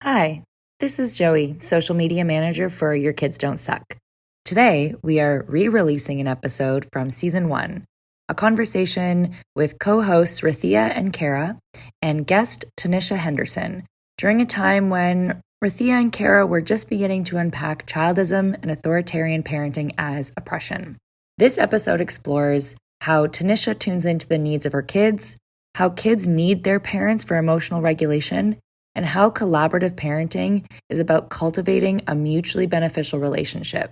Hi, this is Joey, social media manager for Your Kids Don't Suck. Today, we are re-releasing an episode from season 1, a conversation with co-hosts Rathia and Kara and guest Tanisha Henderson during a time when Rathia and Kara were just beginning to unpack childism and authoritarian parenting as oppression. This episode explores how Tanisha tunes into the needs of her kids, how kids need their parents for emotional regulation, and how collaborative parenting is about cultivating a mutually beneficial relationship.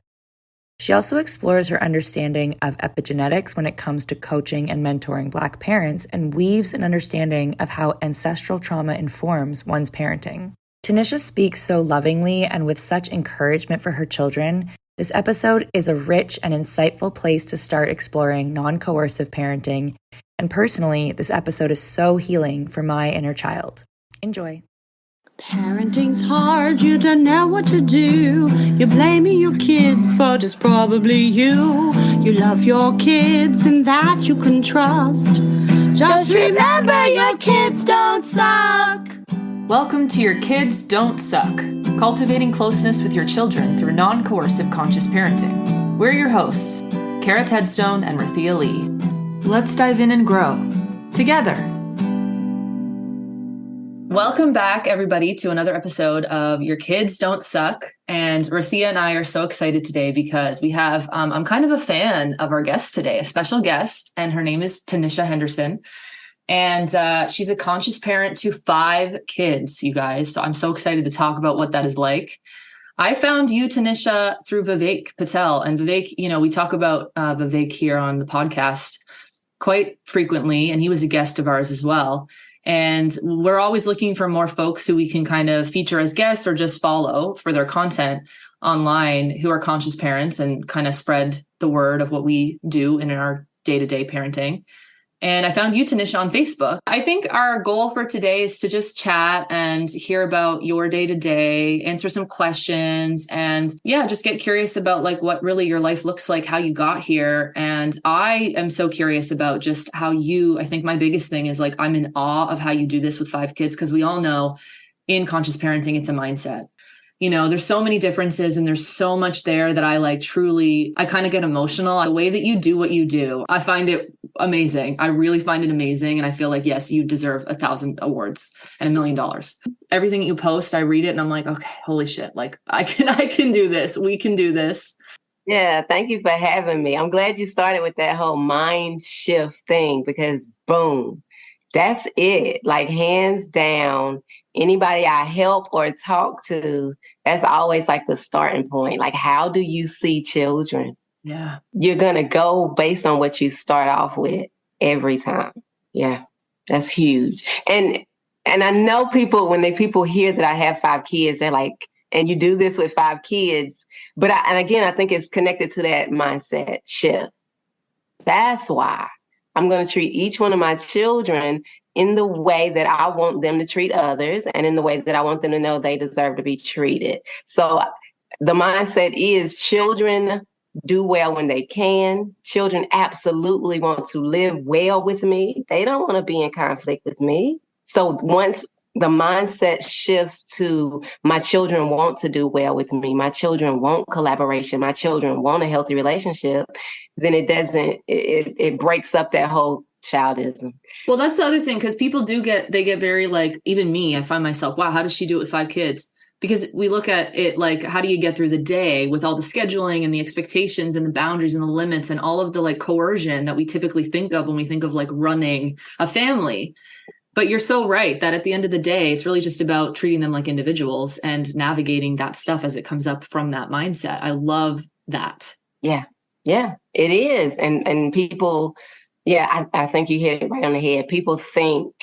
She also explores her understanding of epigenetics when it comes to coaching and mentoring Black parents and weaves an understanding of how ancestral trauma informs one's parenting. Tanisha speaks so lovingly and with such encouragement for her children. This episode is a rich and insightful place to start exploring non-coercive parenting, and personally, this episode is so healing for my inner child. Enjoy. Parenting's hard, you don't know what to do. You're blaming your kids, but it's probably you. You love your kids and that you can trust. Just remember your kids don't suck. Welcome to Your Kids Don't Suck, cultivating closeness with your children through non-coercive conscious parenting. We're your hosts, Kara Tedstone and Rathia Lee. Let's dive in and grow together. Welcome back, everybody, to another episode of Your Kids Don't Suck. And Rathia and I are so excited today because we have, I'm kind of a fan of our guest today, a special guest, and her name is Tanisha Henderson. And she's a conscious parent to 5 kids, you guys. So I'm so excited to talk about what that is like. I found you, Tanisha, through Vivek Patel. And Vivek, we talk about Vivek here on the podcast quite frequently, and he was a guest of ours as well. And we're always looking for more folks who we can kind of feature as guests or just follow for their content online who are conscious parents and kind of spread the word of what we do in our day-to-day parenting. And I found you, Tanisha, on Facebook. I think our goal for today is to just chat and hear about your day-to-day, answer some questions, and just get curious about like what really your life looks like, how you got here. And I am so curious about just how I think my biggest thing is like, I'm in awe of how you do this with 5 kids, because we all know in conscious parenting, it's a mindset. There's so many differences and there's so much there that I kind of get emotional. The way that you do what you do, I find it amazing. I really find it amazing. And I feel like, yes, you deserve 1,000 awards and $1 million. Everything that you post, I read it and I'm like, okay, holy shit. Like I can do this. We can do this. Yeah. Thank you for having me. I'm glad you started with that whole mind shift thing, because boom, that's it. Like hands down, anybody I help or talk to, that's always like the starting point. Like, how do you see children? Yeah. You're going to go based on what you start off with every time. Yeah, that's huge. And I know people hear that I have 5 kids, they're like, and you do this with 5 kids. But I think it's connected to that mindset shift. That's why I'm going to treat each one of my children in the way that I want them to treat others and in the way that I want them to know they deserve to be treated. So the mindset is children do well when they can. Children absolutely want to live well with me. They don't want to be in conflict with me. So once the mindset shifts to my children want to do well with me, my children want collaboration, my children want a healthy relationship, then it breaks up that whole childism. Well, that's the other thing, because people get very like, even me, I find myself, wow, how does she do it with 5 kids? Because we look at it like, how do you get through the day with all the scheduling and the expectations and the boundaries and the limits and all of the like coercion that we typically think of when we think of like running a family. But you're so right that at the end of the day, it's really just about treating them like individuals and navigating that stuff as it comes up from that mindset. I love that. Yeah, it is. And people, I think you hit it right on the head. People think,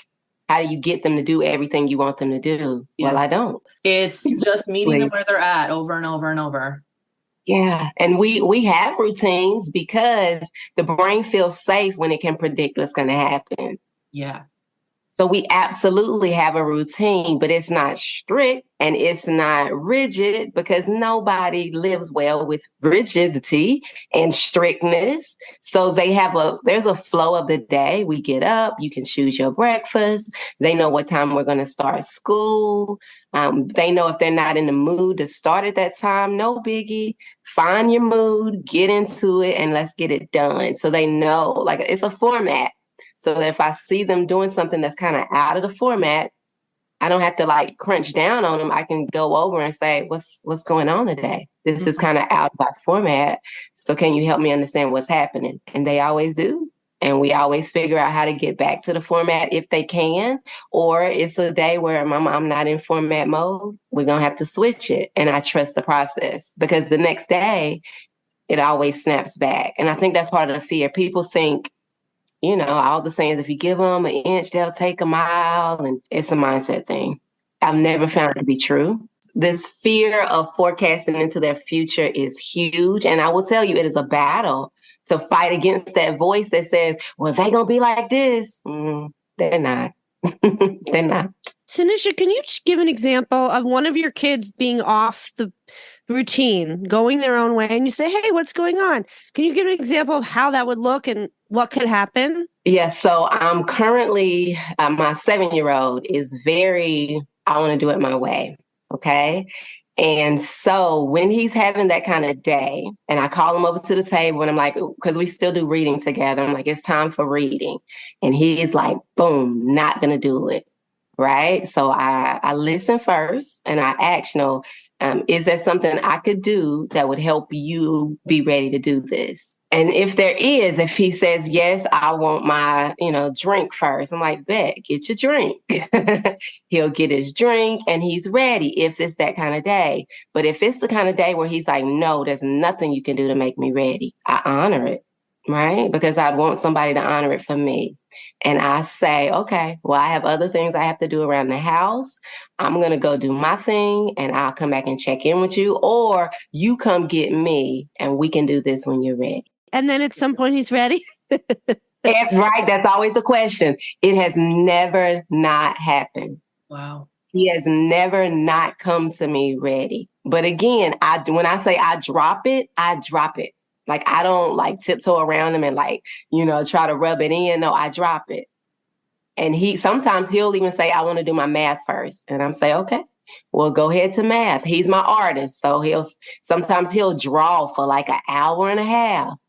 how do you get them to do everything you want them to do? Yeah. Well, I don't. It's just meeting them where they're at over and over and over. Yeah. And we have routines because the brain feels safe when it can predict what's going to happen. Yeah. So we absolutely have a routine, but it's not strict and it's not rigid because nobody lives well with rigidity and strictness. So there's a flow of the day. We get up, you can choose your breakfast. They know what time we're going to start school. They know if they're not in the mood to start at that time, no biggie. Find your mood, get into it, and let's get it done. So they know, like, it's a format. So that if I see them doing something that's kind of out of the format, I don't have to like crunch down on them. I can go over and say, what's going on today? This is kind of out of our format. So can you help me understand what's happening? And they always do. And we always figure out how to get back to the format if they can. Or it's a day where I'm not in format mode. We're going to have to switch it. And I trust the process because the next day it always snaps back. And I think that's part of the fear. People think, all the sayings, if you give them an inch, they'll take a mile. And it's a mindset thing. I've never found it to be true. This fear of forecasting into their future is huge. And I will tell you, it is a battle to fight against that voice that says, well, they're going to be like this. They're not. They're not. Tanisha, can you give an example of one of your kids being off the routine, going their own way, and you say, hey, what's going on? Can you give an example of how that would look and what could happen? Yes. So I'm currently, my 7-year-old is I want to do it my way. Okay. And so when he's having that kind of day and I call him over to the table and I'm like, because we still do reading together. I'm like, it's time for reading. And he's like, boom, not going to do it. Right. So I listen first and I ask, is there something I could do that would help you be ready to do this? And if he says, yes, I want my, drink first. I'm like, bet, get your drink. He'll get his drink and he's ready if it's that kind of day. But if it's the kind of day where he's like, no, there's nothing you can do to make me ready, I honor it, right? Because I'd want somebody to honor it for me. And I say, okay, well, I have other things I have to do around the house. I'm going to go do my thing and I'll come back and check in with you, or you come get me and we can do this when you're ready. And then at some point he's ready. Right. That's always the question. It has never not happened. Wow. He has never not come to me ready. But again, when I say I drop it, I drop it. Like, I don't like tiptoe around him and try to rub it in. No, I drop it. And sometimes he'll even say, I want to do my math first. And I'm say, okay, well, go ahead to math. He's my artist. So sometimes he'll draw for like an hour and a half.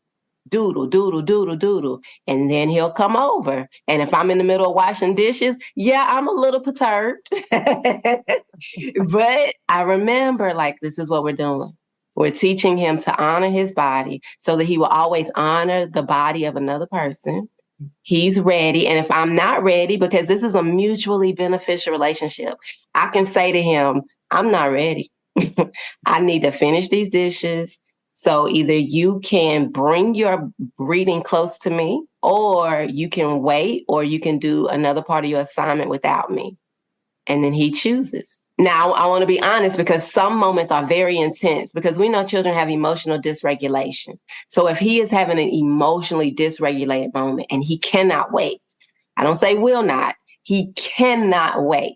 Doodle, doodle, doodle, doodle. And then he'll come over. And if I'm in the middle of washing dishes, yeah, I'm a little perturbed. But I remember, this is what we're doing. We're teaching him to honor his body so that he will always honor the body of another person. He's ready. And if I'm not ready, because this is a mutually beneficial relationship, I can say to him, I'm not ready. I need to finish these dishes. So either you can bring your reading close to me, or you can wait, or you can do another part of your assignment without me. And then he chooses. Now, I want to be honest, because some moments are very intense, because we know children have emotional dysregulation. So if he is having an emotionally dysregulated moment and he cannot wait, I don't say will not, he cannot wait,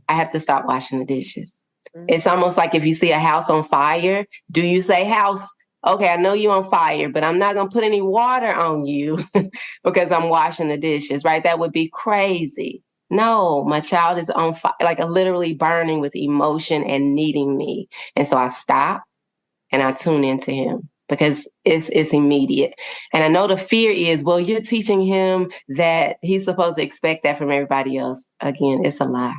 I have to stop washing the dishes. It's almost like if you see a house on fire, do you say, house, okay, I know you're on fire, but I'm not going to put any water on you because I'm washing the dishes, right? That would be crazy. No, my child is on fire, literally burning with emotion and needing me. And so I stop and I tune into him because it's immediate. And I know the fear is, well, you're teaching him that he's supposed to expect that from everybody else. Again, it's a lie.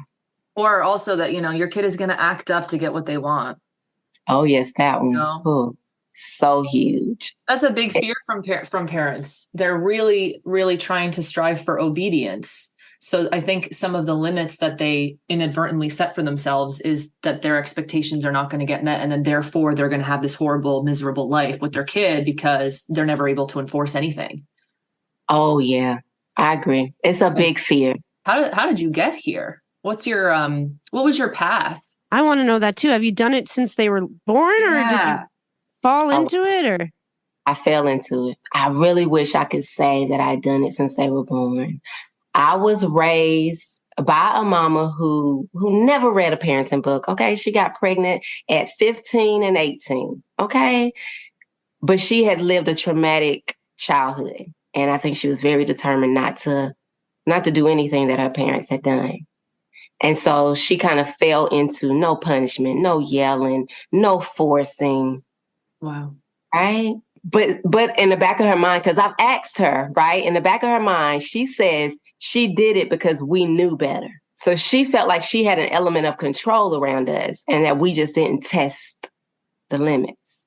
Or also that, your kid is going to act up to get what they want. Oh, yes, that one. Oh, so huge. That's a big fear from parents. They're really, really trying to strive for obedience. So I think some of the limits that they inadvertently set for themselves is that their expectations are not going to get met. And then therefore they're going to have this horrible, miserable life with their kid because they're never able to enforce anything. Oh, yeah, I agree. It's a big fear. How did you get here? What was your path? I want to know that too. Have you done it since they were born, or did you fall into it, or? I fell into it. I really wish I could say that I'd done it since they were born. I was raised by a mama who never read a parenting book. Okay. She got pregnant at 15 and 18. Okay. But she had lived a traumatic childhood. And I think she was very determined not to do anything that her parents had done. And so she kind of fell into no punishment, no yelling, no forcing. Wow. Right. But in the back of her mind, because I've asked her, right, in the back of her mind, she says she did it because we knew better. So she felt like she had an element of control around us and that we just didn't test the limits.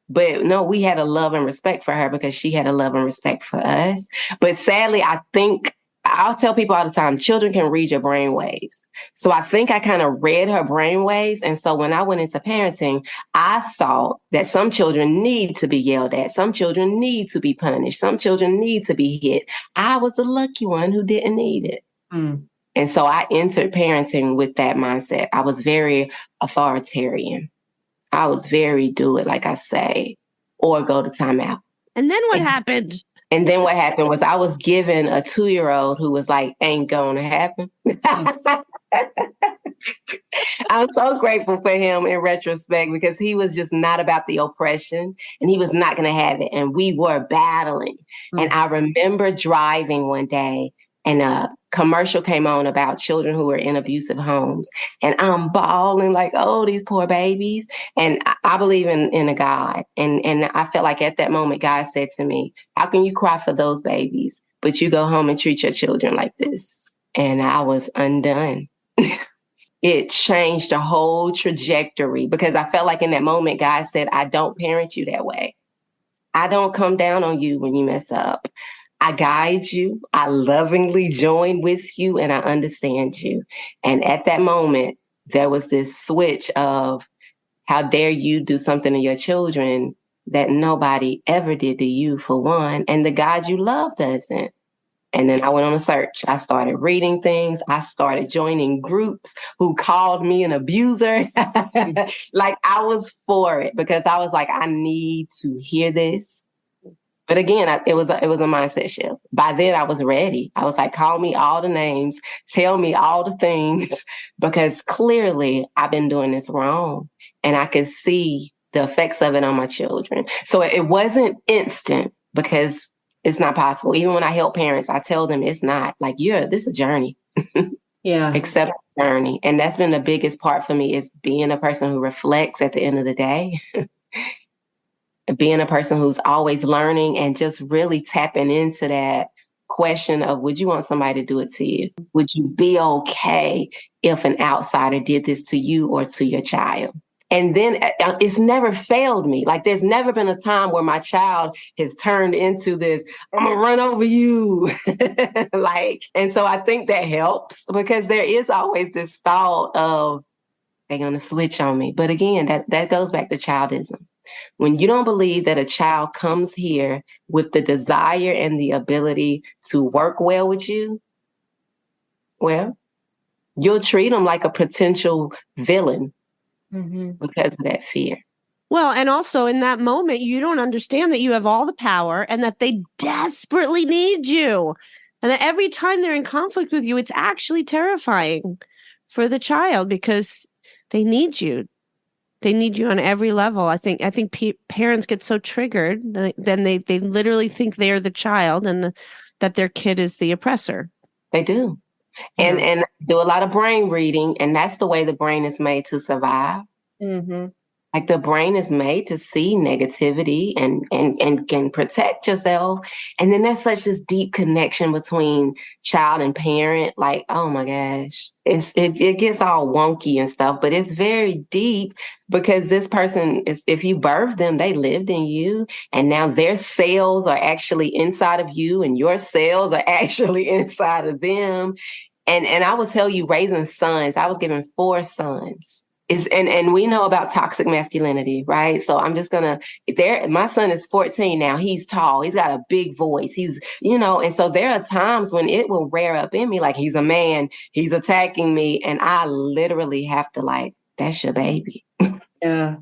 But no, we had a love and respect for her because she had a love and respect for us. But sadly, I think I'll tell people all the time, children can read your brain waves. So I think I kind of read her brain waves. And so when I went into parenting, I thought that some children need to be yelled at. Some children need to be punished. Some children need to be hit. I was the lucky one who didn't need it. Mm. And so I entered parenting with that mindset. I was very authoritarian. I was very do it like I say, or go to timeout. And then what happened? And then what happened was I was given a 2-year-old who was like, ain't gonna happen. I'm so grateful for him in retrospect because he was just not about the oppression and he was not going to have it. And we were battling. Mm-hmm. And I remember driving one day and a commercial came on about children who were in abusive homes. And I'm bawling like, oh, these poor babies. And I believe in a God. And I felt like at that moment, God said to me, how can you cry for those babies, but you go home and treat your children like this? And I was undone. It changed the whole trajectory because I felt like in that moment, God said, I don't parent you that way. I don't come down on you when you mess up. I guide you. I lovingly join with you and I understand you. And at that moment, there was this switch of how dare you do something to your children that nobody ever did to you, for one, and the God you love doesn't. And then I went on a search. I started reading things. I started joining groups who called me an abuser. Like I was for it because I was like, I need to hear this. But again, it was a mindset shift. By then I was ready. I was like, call me all the names, tell me all the things, because clearly I've been doing this wrong and I could see the effects of it on my children. So it wasn't instant because it's not possible. Even when I help parents, I tell them it's not like, this is a journey. Yeah. Accept the journey. And that's been the biggest part for me is being a person who reflects at the end of the day. Being a person who's always learning and just really tapping into that question of, would you want somebody to do it to you? Would you be okay if an outsider did this to you or to your child? And then it's never failed me. Like there's never been a time where my child has turned into this, I'm gonna run over you. And so I think that helps because there is always this thought of they're gonna switch on me. But again, that goes back to childism. When you don't believe that a child comes here with the desire and the ability to work well with you, well, you'll treat them like a potential villain because of that fear. Well, and also in that moment, you don't understand that you have all the power and that they desperately need you. And that every time they're in conflict with you, it's actually terrifying for the child because they need you. They need you on every level. I think parents get so triggered, then they literally think they're the child and that their kid is the oppressor. They do. And do a lot of brain reading. And that's the way the brain is made to survive. Mm-hmm. Like the brain is made to see negativity and can protect yourself. And then there's such this deep connection between child and parent. Like, oh my gosh, it gets all wonky and stuff, but it's very deep because this person is, if you birthed them, they lived in you. And now their cells are actually inside of you and your cells are actually inside of them. And I will tell you, raising sons, I was given 4 sons. And we know about toxic masculinity, right? So I'm just my son is 14 now. He's tall. He's got a big voice. He's, and so there are times when it will rear up in me, like he's a man, he's attacking me. And I literally have to that's your baby. Yeah.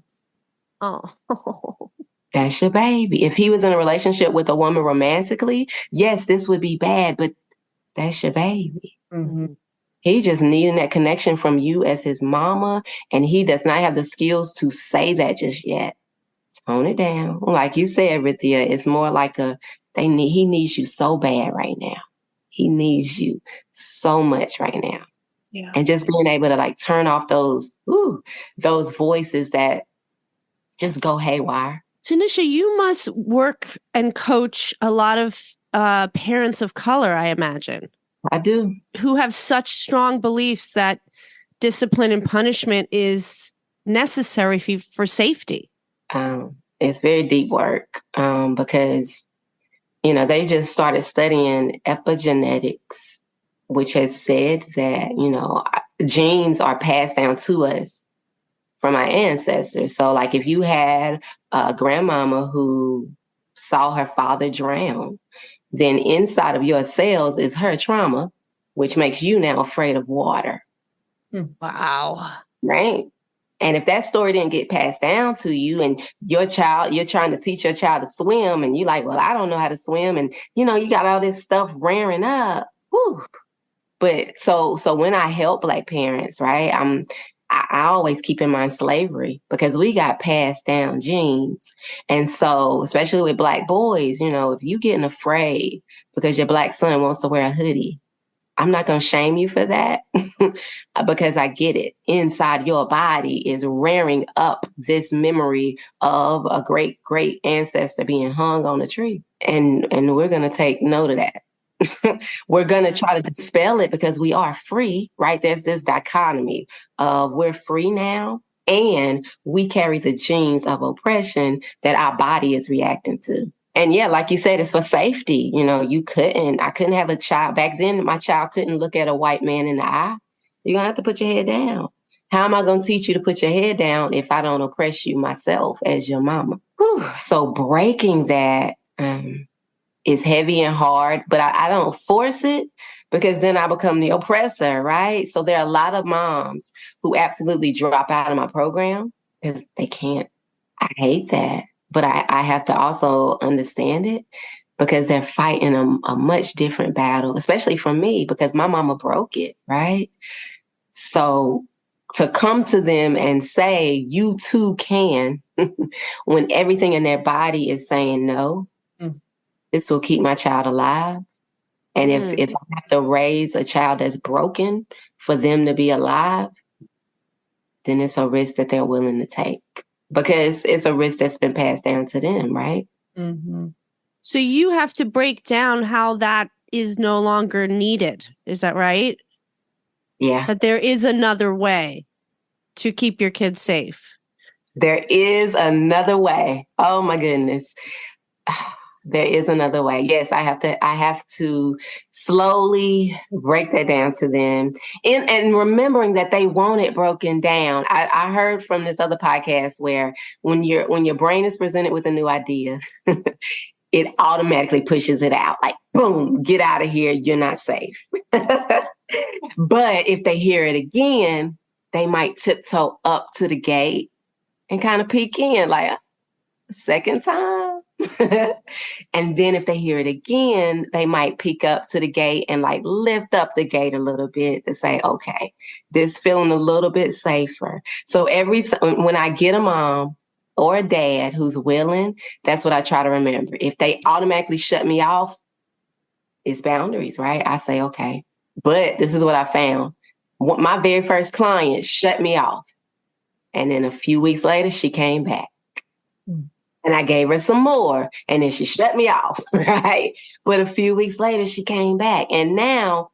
Oh, that's your baby. If he was in a relationship with a woman romantically, yes, this would be bad, but That's your baby. Mm-hmm. He just needing that connection from you as his mama, and he does not have the skills to say that just yet. Tone it down. Like you said, Rithia, it's more like he needs you so bad right now. He needs you so much right now. Yeah. And just being able to like turn off those voices that just go haywire. Tanisha, you must work and coach a lot of parents of color, I imagine. I do. Who have such strong beliefs that discipline and punishment is necessary for safety. It's very deep work because, they just started studying epigenetics, which has said that, genes are passed down to us from our ancestors. So like if you had a grandmama who saw her father drown, then inside of your cells is her trauma, which makes you now afraid of water. Wow. Right. And if that story didn't get passed down to you and you're trying to teach your child to swim and you're like, well, I don't know how to swim. And, you got all this stuff rearing up. Whew. But so when I help Black parents, right, I always keep in mind slavery because we got passed down genes. And so, especially with Black boys, if you getting afraid because your Black son wants to wear a hoodie, I'm not going to shame you for that because I get it. Inside your body is rearing up this memory of a great, great ancestor being hung on a tree. And we're going to take note of that. We're going to try to dispel it because we are free, right? There's this dichotomy of we're free now and we carry the genes of oppression that our body is reacting to. And yeah, like you said, it's for safety. I couldn't have a child. Back then, my child couldn't look at a white man in the eye. You're going to have to put your head down. How am I going to teach you to put your head down if I don't oppress you myself as your mama? Whew. So breaking that is heavy and hard, but I don't force it because then I become the oppressor, right? So there are a lot of moms who absolutely drop out of my program because they can't. I hate that. But I have to also understand it because they're fighting a much different battle, especially for me, because my mama broke it, right? So to come to them and say, you too can, when everything in their body is saying no, this will keep my child alive. And if I have to raise a child that's broken for them to be alive, then it's a risk that they're willing to take. Because it's a risk that's been passed down to them, right? Mm-hmm. So you have to break down how that is no longer needed. Is that right? Yeah. That there is another way to keep your kids safe. There is another way. Oh my goodness. There is another way. Yes, I have to slowly break that down to them. And remembering that they want it broken down. I heard from this other podcast where when your brain is presented with a new idea, it automatically pushes it out. Like, boom, get out of here. You're not safe. But if they hear it again, they might tiptoe up to the gate and kind of peek in like, second time. And then if they hear it again, they might peek up to the gate and like lift up the gate a little bit to say, okay, this feeling a little bit safer. So every time when I get a mom or a dad who's willing, that's what I try to remember. If they automatically shut me off, it's boundaries, right? I say, okay, but this is what I found. My very first client shut me off. And then a few weeks later, she came back. And I gave her some more. And then she shut me off, right? But a few weeks later, she came back. And now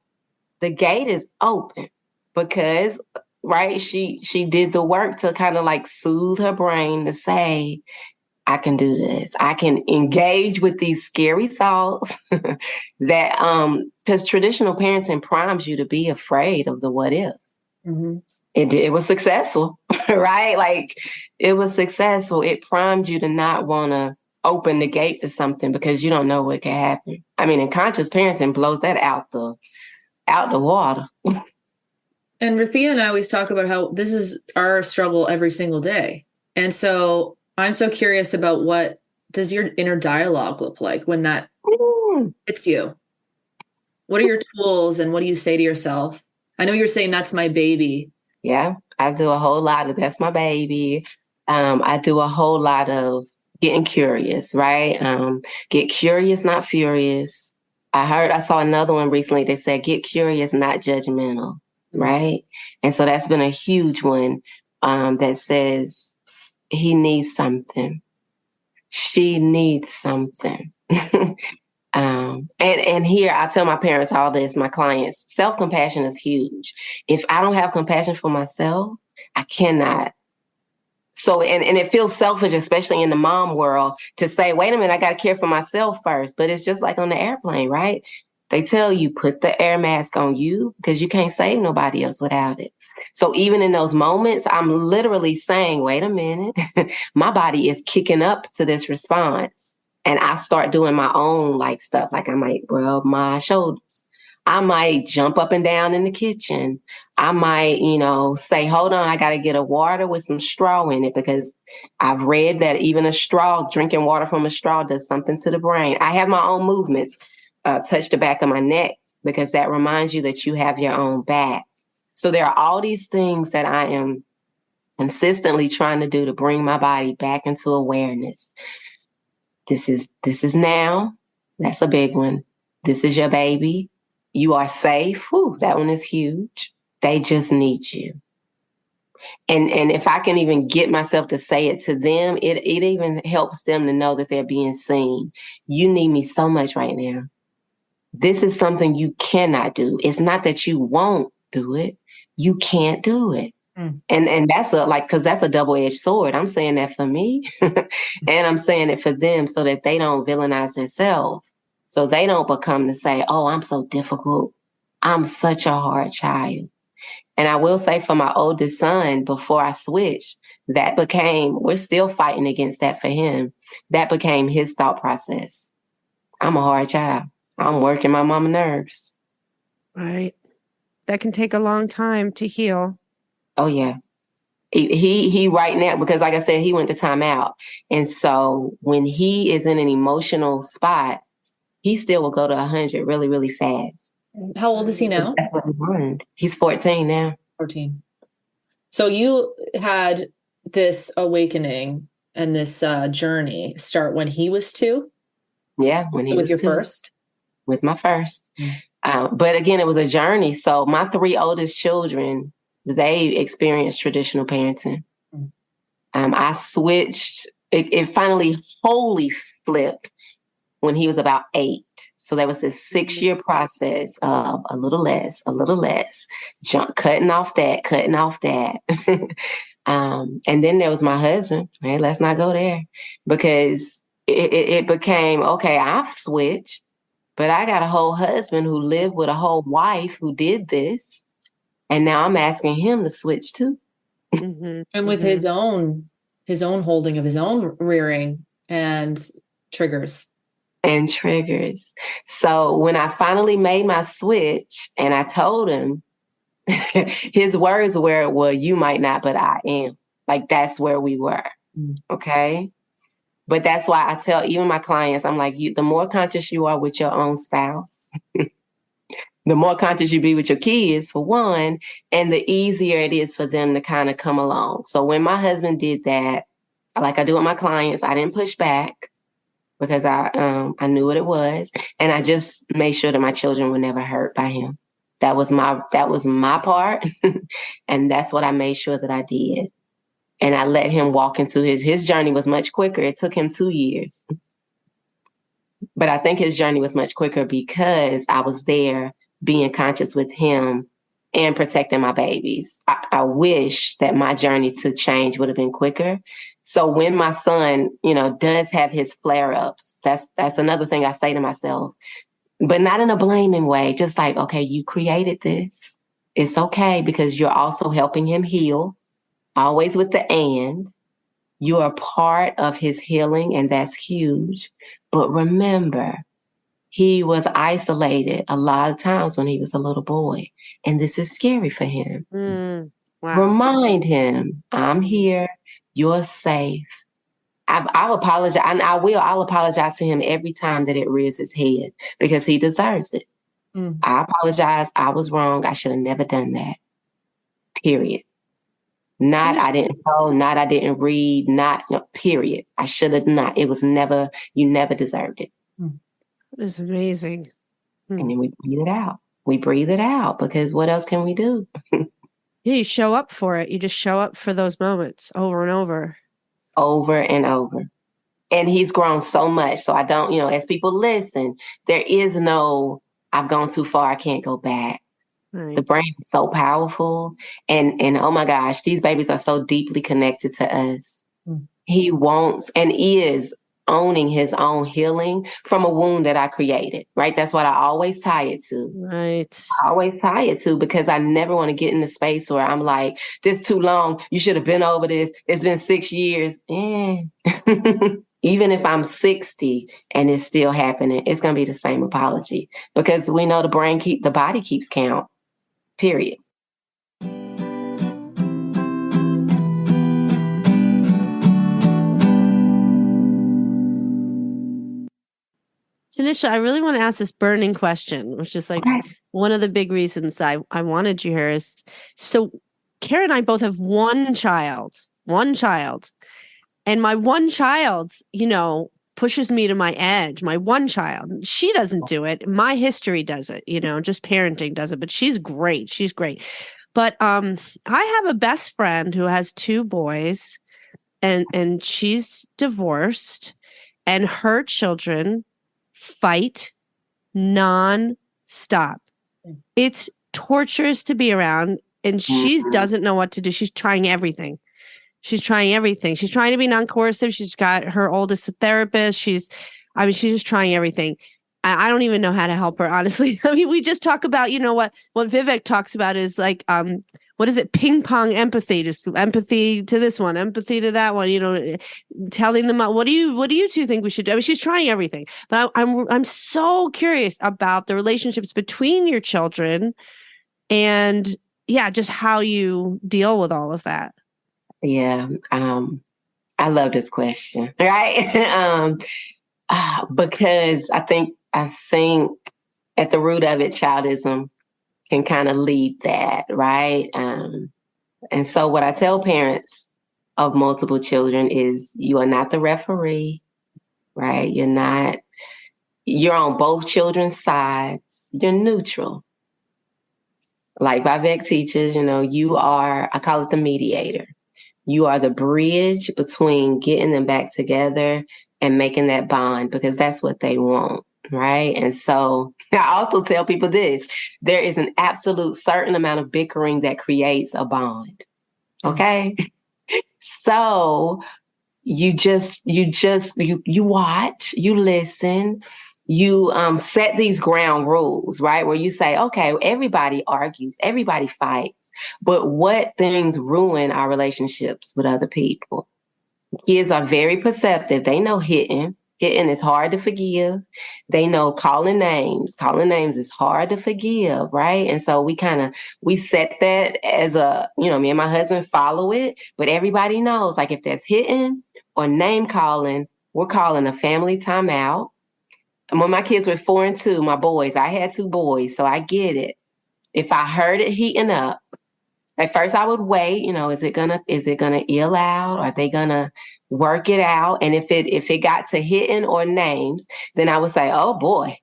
the gate is open because, right, she did the work to kind of like soothe her brain to say, I can do this. I can engage with these scary thoughts that, because traditional parenting primes you to be afraid of the what if. Mm-hmm. It was successful, right? Like it was successful. It primed you to not want to open the gate to something because you don't know what can happen. I mean, and conscious parenting blows that out the water. And Rathia and I always talk about how this is our struggle every single day. And so I'm so curious about what does your inner dialogue look like when that hits you? What are your tools and what do you say to yourself? I know you're saying that's my baby. Yeah, I do a whole lot of that's my baby. I do a whole lot of getting curious, right? Get curious, not furious. I saw another one recently that said, get curious, not judgmental, right? And so that's been a huge one that says he needs something. She needs something. And here I tell my parents all this, my clients, self-compassion is huge. If I don't have compassion for myself, I cannot. So, and it feels selfish, especially in the mom world, to say, wait a minute, I got to care for myself first. But it's just like on the airplane, right? They tell you, put the air mask on you because you can't save nobody else without it. So even in those moments, I'm literally saying, wait a minute, my body is kicking up to this response. And I start doing my own like stuff. Like I might rub my shoulders. I might jump up and down in the kitchen. I might, say, hold on, I got to get a water with some straw in it because I've read that even a straw, drinking water from a straw does something to the brain. I have my own movements, touch the back of my neck because that reminds you that you have your own back. So there are all these things that I am consistently trying to do to bring my body back into awareness. This is now. That's a big one. This is your baby. You are safe. Whew, that one is huge. They just need you. And if I can even get myself to say it to them, it even helps them to know that they're being seen. You need me so much right now. This is something you cannot do. It's not that you won't do it. You can't do it. And that's because that's a double-edged sword. I'm saying that for me and I'm saying it for them so that they don't villainize themselves. So they don't become to say, oh, I'm so difficult. I'm such a hard child. And I will say for my oldest son, before I switched, we're still fighting against that for him. That became his thought process. I'm a hard child. I'm working my mama nerves. Right. That can take a long time to heal. Oh, yeah. He right now, because like I said, he went to timeout. And so when he is in an emotional spot, he still will go to 100 really, really fast. How old is he now? That's what we learned. He's 14 now. 14. So you had this awakening and this journey start when he was 2? Yeah, when he was 2. With your first? With my first. But again, it was a journey. So my 3 oldest children, they experienced traditional parenting. I switched. It finally wholly flipped when he was about 8. So there was this 6-year process of a little less, cutting off that. And then there was my husband. Right? Let's not go there because it became, okay, I've switched, but I got a whole husband who lived with a whole wife who did this. And now I'm asking him to switch too. And with his own holding of his own rearing and triggers. So when I finally made my switch and I told him, his words were, well, you might not, but I am. Like, that's where we were. Okay. But that's why I tell even my clients, I'm like, the more conscious you are with your own spouse, the more conscious you be with your kids, for one, and the easier it is for them to kind of come along. So when my husband did that, like I do with my clients, I didn't push back because I knew what it was. And I just made sure that my children were never hurt by him. That was my part. And that's what I made sure that I did. And I let him walk into his journey was much quicker. It took him 2 years. But I think his journey was much quicker because I was there being conscious with him and protecting my babies. I wish that my journey to change would have been quicker. So when my son, does have his flare-ups, that's another thing I say to myself, but not in a blaming way. Just like, okay, you created this. It's okay because you're also helping him heal. Always with the and. You are part of his healing, and that's huge. But remember, he was isolated a lot of times when he was a little boy, and this is scary for him. Wow. Remind him, I'm here. You're safe. I'll apologize, and I'll apologize to him every time that it rears its head because he deserves it. I apologize. I was wrong. I should have never done that. Period. Not I didn't know, not I didn't read, not period. I should have not. It was never, you never deserved it. That is amazing. And then we breathe it out. We breathe it out because what else can we do? Yeah, you show up for it. You just show up for those moments over and over. Over and over. And he's grown so much. So I don't, as people listen, there is no, I've gone too far. I can't go back. Right. The brain is so powerful. And oh my gosh, these babies are so deeply connected to us. He wants and is owning his own healing from a wound that I created, right? That's what I always tie it to. Right. I always tie it to because I never want to get in the space where I'm like, this too long. You should have been over this. It's been 6 years. Even if I'm 60 and it's still happening, it's going to be the same apology because we know the body keeps count, period. Tanisha, I really want to ask this burning question, which is like one of the big reasons I wanted you here is, so Kara and I both have one child, and my one child, pushes me to my edge. My one child, she doesn't do it. My history does it, just parenting does it, but she's great. She's great. But I have a best friend who has 2 boys and she's divorced and her children fight non-stop. It's torturous to be around and she doesn't know what to do. She's trying everything. She's trying to be non-coercive. She's got her oldest therapist. She's just trying everything. I don't even know how to help her, honestly. I mean, we just talk about, what Vivek talks about is like, what is it? Ping pong empathy, just empathy to this one, empathy to that one, telling them, what do you 2 think we should do? I mean, she's trying everything, but I'm so curious about the relationships between your children and just how you deal with all of that. Yeah. I love this question, right? Because I think at the root of it, childism can kind of lead that, right? And so what I tell parents of multiple children is you are not the referee, right? You're on both children's sides. You're neutral. Like Vivek teaches, you are, I call it the mediator. You are the bridge between getting them back together and making that bond because that's what they want, right? And so I also tell people this, there is an absolute certain amount of bickering that creates a bond, okay? So you watch, you listen, you set these ground rules, right? Where you say, okay, everybody argues, everybody fights, but what things ruin our relationships with other people? Kids are very perceptive. They know hitting is hard to forgive. They know calling names is hard to forgive, right? And so we set that as me and my husband follow it, but everybody knows, like if there's hitting or name calling, we're calling a family timeout. And when my kids were 4 and 2, my boys, I had 2 boys, so I get it. If I heard it heating up, at first I would wait, is it gonna ill out? Are they gonna work it out? And if it got to hitting or names, then I would say, oh boy,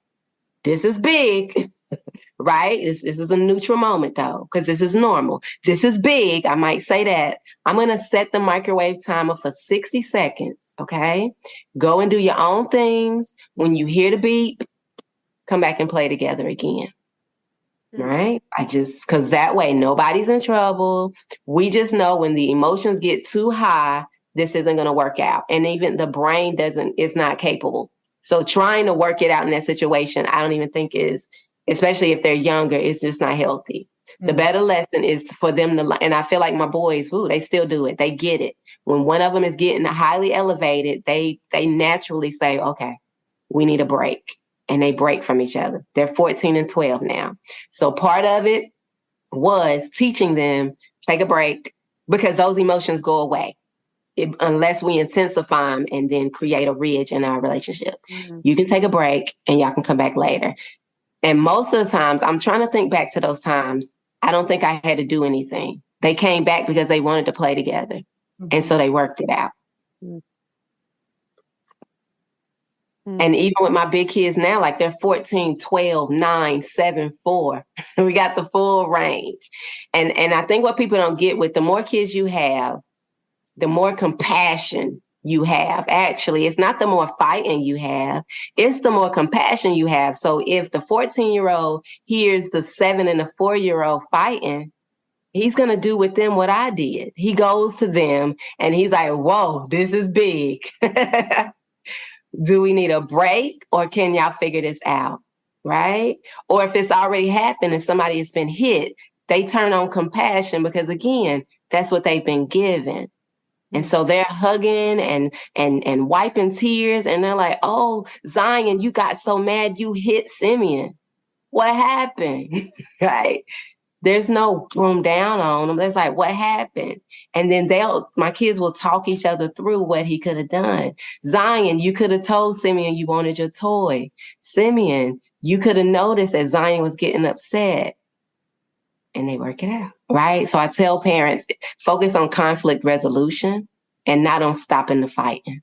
this is big, right? This is a neutral moment though, because this is normal. This is big. I might say that. I'm going to set the microwave timer for 60 seconds. Okay. Go and do your own things. When you hear the beep, come back and play together again. Right? Because that way nobody's in trouble. We just know when the emotions get too high, this isn't going to work out. And even the brain is not capable. So trying to work it out in that situation, I don't even think is, especially if they're younger, it's just not healthy. Mm-hmm. The better lesson is for them to, and I feel like my boys, they still do it. They get it. When one of them is getting highly elevated, they naturally say, okay, we need a break. And they break from each other. They're 14 and 12 now. So part of it was teaching them, take a break, because those emotions go away unless we intensify them and then create a ridge in our relationship. Mm-hmm. You can take a break and y'all can come back later. And most of the times, I'm trying to think back to those times, I don't think I had to do anything. They came back because they wanted to play together. Mm-hmm. And so they worked it out. Mm-hmm. And even with my big kids now, like they're 14, 12, 9, 7, 4. We got the full range. And I think what people don't get with the more kids you have, the more compassion you have. Actually, it's not the more fighting you have, it's the more compassion you have. So if the 14-year-old hears the 7 and the 4-year-old fighting, he's going to do with them what I did. He goes to them and he's like, whoa, this is big. Do we need a break or can y'all figure this out? Right? Or if it's already happened and somebody has been hit, they turn on compassion because, again, that's what they've been given. And so they're hugging and wiping tears. And they're like, oh, Zion, you got so mad you hit Simeon. What happened? Right? There's no boom down on them. There's like, what happened? And then my kids will talk each other through what he could have done. Zion, you could have told Simeon you wanted your toy. Simeon, you could have noticed that Zion was getting upset. And they work it out, right? So I tell parents, focus on conflict resolution and not on stopping the fighting.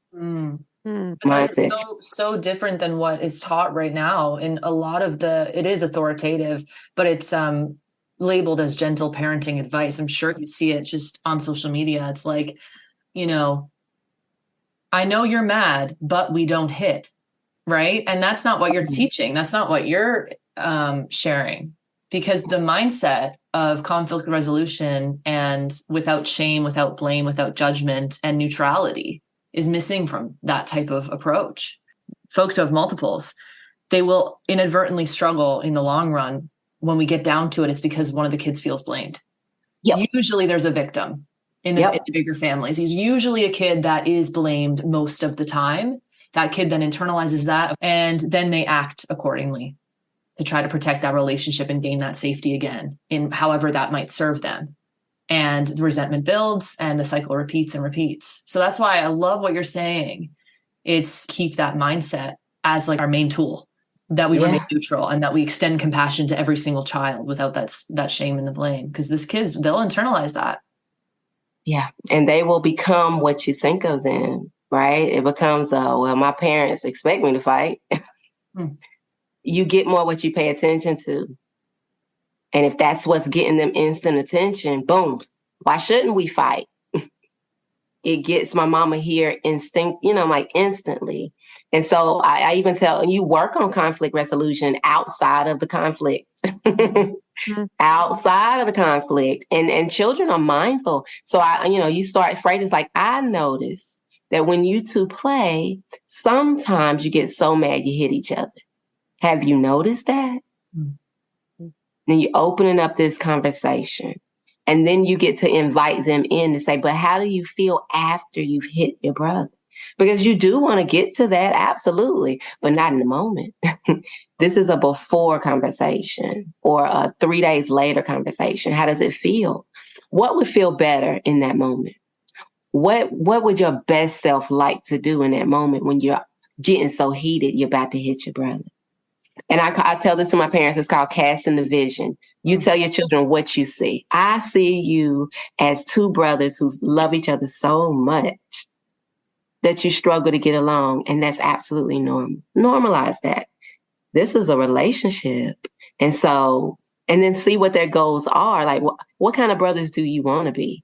It's so different than what is taught right now. In a lot of it is authoritative, but it's labeled as gentle parenting advice. I'm sure you see it just on social media. It's like, I know you're mad, but we don't hit, right? And that's not what you're teaching. That's not what you're sharing. Because the mindset of conflict resolution and without shame, without blame, without judgment and neutrality is missing from that type of approach. Folks who have multiples, they will inadvertently struggle in the long run. When we get down to it, it's because one of the kids feels blamed. Yep. Usually there's a victim in the bigger families. There's usually a kid that is blamed most of the time. That kid then internalizes that and then they act accordingly to try to protect that relationship and gain that safety again in however that might serve them. And the resentment builds and the cycle repeats and repeats. So that's why I love what you're saying. It's keep that mindset as like our main tool, that we remain neutral and that we extend compassion to every single child without that shame and the blame. Because these kids, they'll internalize that. Yeah. And they will become what you think of them, right? It becomes, well, my parents expect me to fight. You get more what you pay attention to. And if that's what's getting them instant attention, boom, why shouldn't we fight? It gets my mama here instantly. And so I even tell you work on conflict resolution outside of the conflict, outside of the conflict. And children are mindful. So you start phrases like, I notice that when you two play, sometimes you get so mad you hit each other. Have you noticed that? Mm-hmm. Then you're opening up this conversation. And then you get to invite them in to say, but how do you feel after you've hit your brother? Because you do want to get to that, absolutely, but not in the moment. This is a before conversation or a 3 days later conversation. How does it feel? What would feel better in that moment? What would your best self like to do in that moment when you're getting so heated you're about to hit your brother? And I tell this to my parents, it's called casting the vision. You tell your children what you see. I see you as two brothers who love each other so much that you struggle to get along. And that's absolutely normal. Normalize that. This is a relationship. And then see what their goals are. Like, what kind of brothers do you want to be?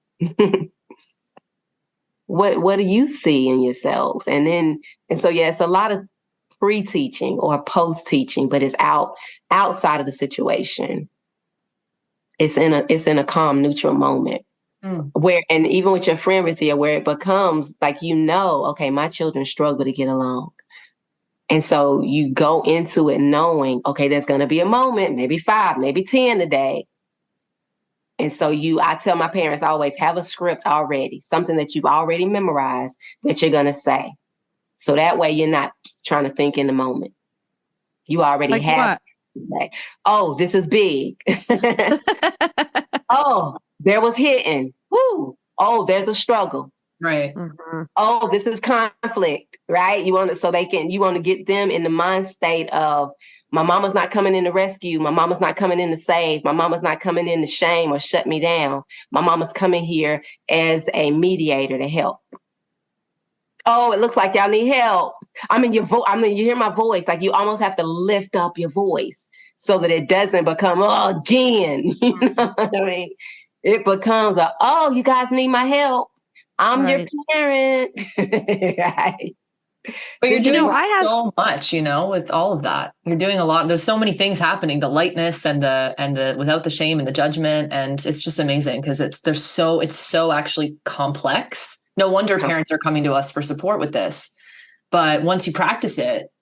What do you see in yourselves? It's a lot of pre-teaching or post-teaching, but it's outside of the situation. It's in a calm, neutral moment where, and even with your friend Rithia, where it becomes like, okay, my children struggle to get along. And so you go into it knowing, okay, there's going to be a moment, maybe 5, maybe 10 today. And so I tell my parents always have a script already, something that you've already memorized that you're going to say. So that way you're not trying to think in the moment. You already have to say, oh, this is big. Oh, there was hitting. Woo. Oh, there's a struggle. Right. Mm-hmm. Oh, this is conflict, right? You want to get them in the mind state of My mama's not coming in to rescue. My mama's not coming in to save. My mama's not coming in to shame or shut me down. My mama's coming here as a mediator to help. Oh, it looks like y'all need help. You hear my voice. Like, you almost have to lift up your voice so that it doesn't become, oh, Jen. You know what I mean? It becomes you guys need my help. I'm your parent. Right. But you're doing so much, with all of that. You're doing a lot. There's so many things happening, the lightness and the without the shame and the judgment. And it's just amazing because it's so actually complex. No wonder parents are coming to us for support with this. But once you practice it,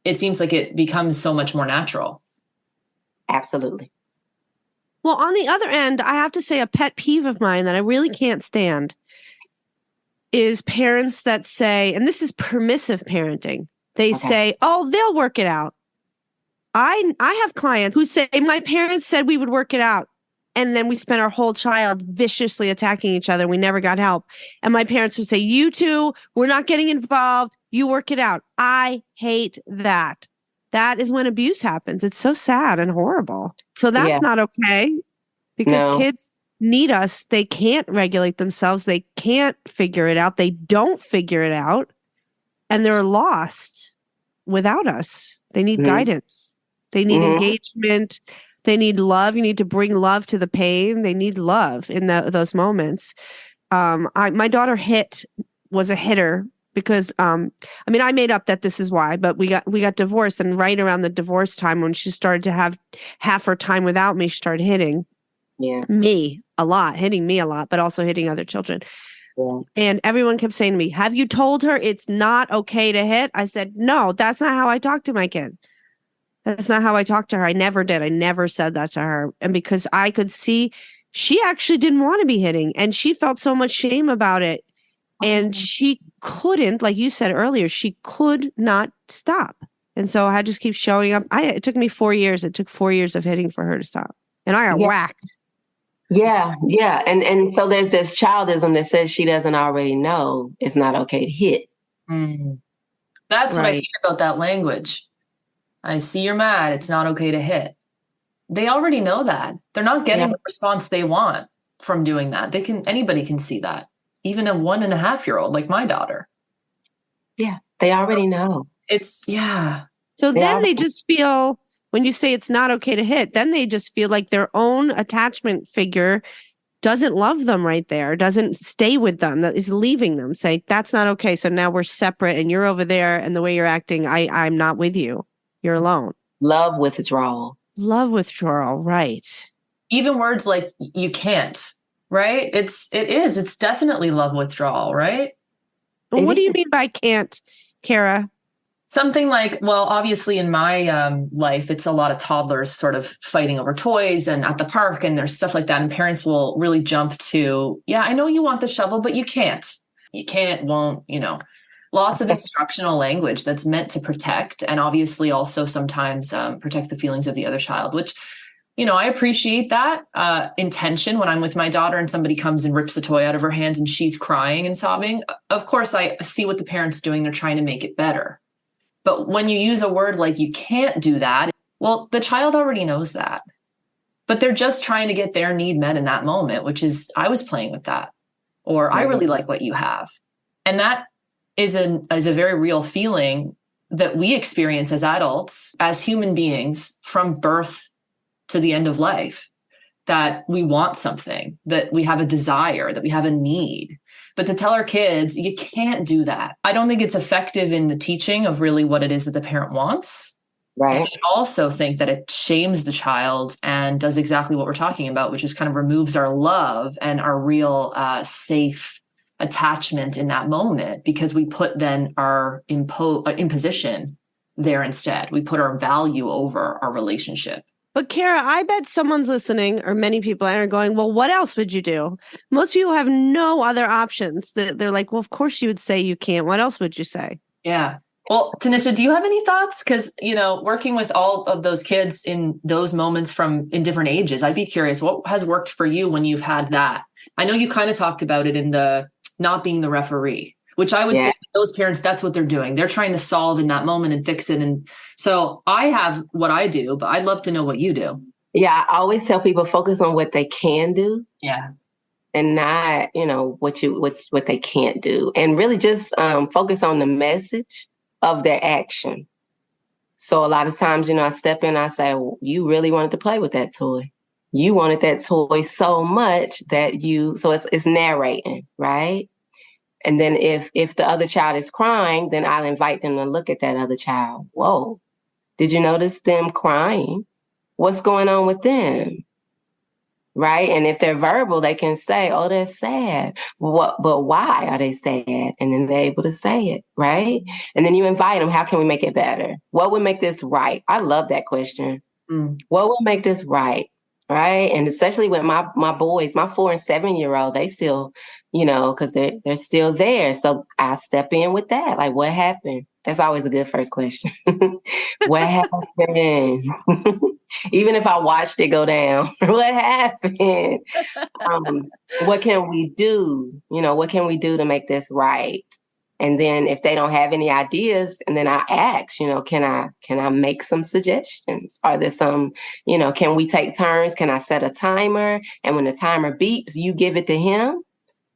it seems like it becomes so much more natural. Absolutely. Well, on the other end, I have to say a pet peeve of mine that I really can't stand is parents that say, and this is permissive parenting, they say, oh, they'll work it out. I have clients who say, my parents said we would work it out. And then we spent our whole child viciously attacking each other. We never got help. And my parents would say, you two, we're not getting involved. You work it out. I hate that. That is when abuse happens. It's so sad and horrible. So that's not okay because kids need us. They can't regulate themselves. They can't figure it out. They don't figure it out. And they're lost without us. They need guidance. They need engagement. They need love. You need to bring love to the pain. They need love in those moments. My daughter was a hitter because, I made up that this is why, but we got divorced, and right around the divorce time when she started to have half her time without me, she started hitting me a lot, but also hitting other children. Yeah. And everyone kept saying to me, have you told her it's not okay to hit? I said, no, that's not how I talk to my kid. That's not how I talked to her. I never did. I never said that to her. And because I could see she actually didn't want to be hitting, and she felt so much shame about it. And she couldn't, like you said earlier, she could not stop. And so I just keep showing up. It took me 4 years. It took 4 years of hitting for her to stop. And I got whacked. Yeah, yeah. And so there's this childism that says she doesn't already know it's not okay to hit. That's what I hate about that language. I see you're mad. It's not okay to hit. They already know that. They're not getting the response they want from doing that. Anybody can see that. Even a 1.5-year-old like my daughter. Yeah, they already know. So then they just feel, when you say it's not okay to hit, then they just feel like their own attachment figure doesn't love them right there, doesn't stay with them, that is leaving them. Say, that's not okay. So now we're separate and you're over there, and the way you're acting, I'm not with you. You're alone. Love withdrawal. Right. Even words like you can't, right? It's definitely love withdrawal, right? Well, what do you mean by can't, Kara? Something like, well, obviously in my life, it's a lot of toddlers sort of fighting over toys and at the park, and there's stuff like that. And parents will really jump to, I know you want the shovel, but you can't. You can't, won't, Lots of instructional language that's meant to protect, and obviously also sometimes protect the feelings of the other child, which, I appreciate that intention when I'm with my daughter and somebody comes and rips a toy out of her hands and she's crying and sobbing. Of course, I see what the parent's doing. They're trying to make it better. But when you use a word like you can't do that, well, the child already knows that. But they're just trying to get their need met in that moment, which is, I was playing with that, or I really like what you have. And that is a very real feeling that we experience as adults, as human beings, from birth to the end of life, that we want something, that we have a desire, that we have a need. But to tell our kids, you can't do that, I don't think it's effective in the teaching of really what it is that the parent wants. Right. And I also think that it shames the child and does exactly what we're talking about, which is kind of removes our love and our real safe attachment in that moment, because we put then our imposition there instead. We put our value over our relationship. But Kara, I bet someone's listening, or many people are going, well, what else would you do? Most people have no other options. They're like, well, of course you would say you can't. What else would you say? Yeah. Well, Tanisha, do you have any thoughts? Because, working with all of those kids in those moments in different ages, I'd be curious, what has worked for you when you've had that? I know you kind of talked about it in the not being the referee, which I would say those parents, that's what they're doing. They're trying to solve in that moment and fix it. And so I have what I do, but I'd love to know what you do. Yeah, I always tell people focus on what they can do. Yeah. And not, what they can't do. And really just focus on the message of their action. So a lot of times, I step in, I say, well, you really wanted to play with that toy. You wanted that toy so much that so it's narrating, right? And then if the other child is crying, then I'll invite them to look at that other child. Whoa, did you notice them crying? What's going on with them? Right? And if they're verbal, they can say, oh, they're sad. But why are they sad? And then they're able to say it, right? And then you invite them, how can we make it better? What would make this right? I love that question. What would make this right? Right? And especially with my boys, my 4 and 7-year-old, they still, because they're still there. So I step in with that. Like, what happened? That's always a good first question. What happened? Even if I watched it go down, what happened? What can we do? What can we do to make this right? And then if they don't have any ideas, and then I ask, can I make some suggestions? Are there some, can we take turns? Can I set a timer? And when the timer beeps, you give it to him.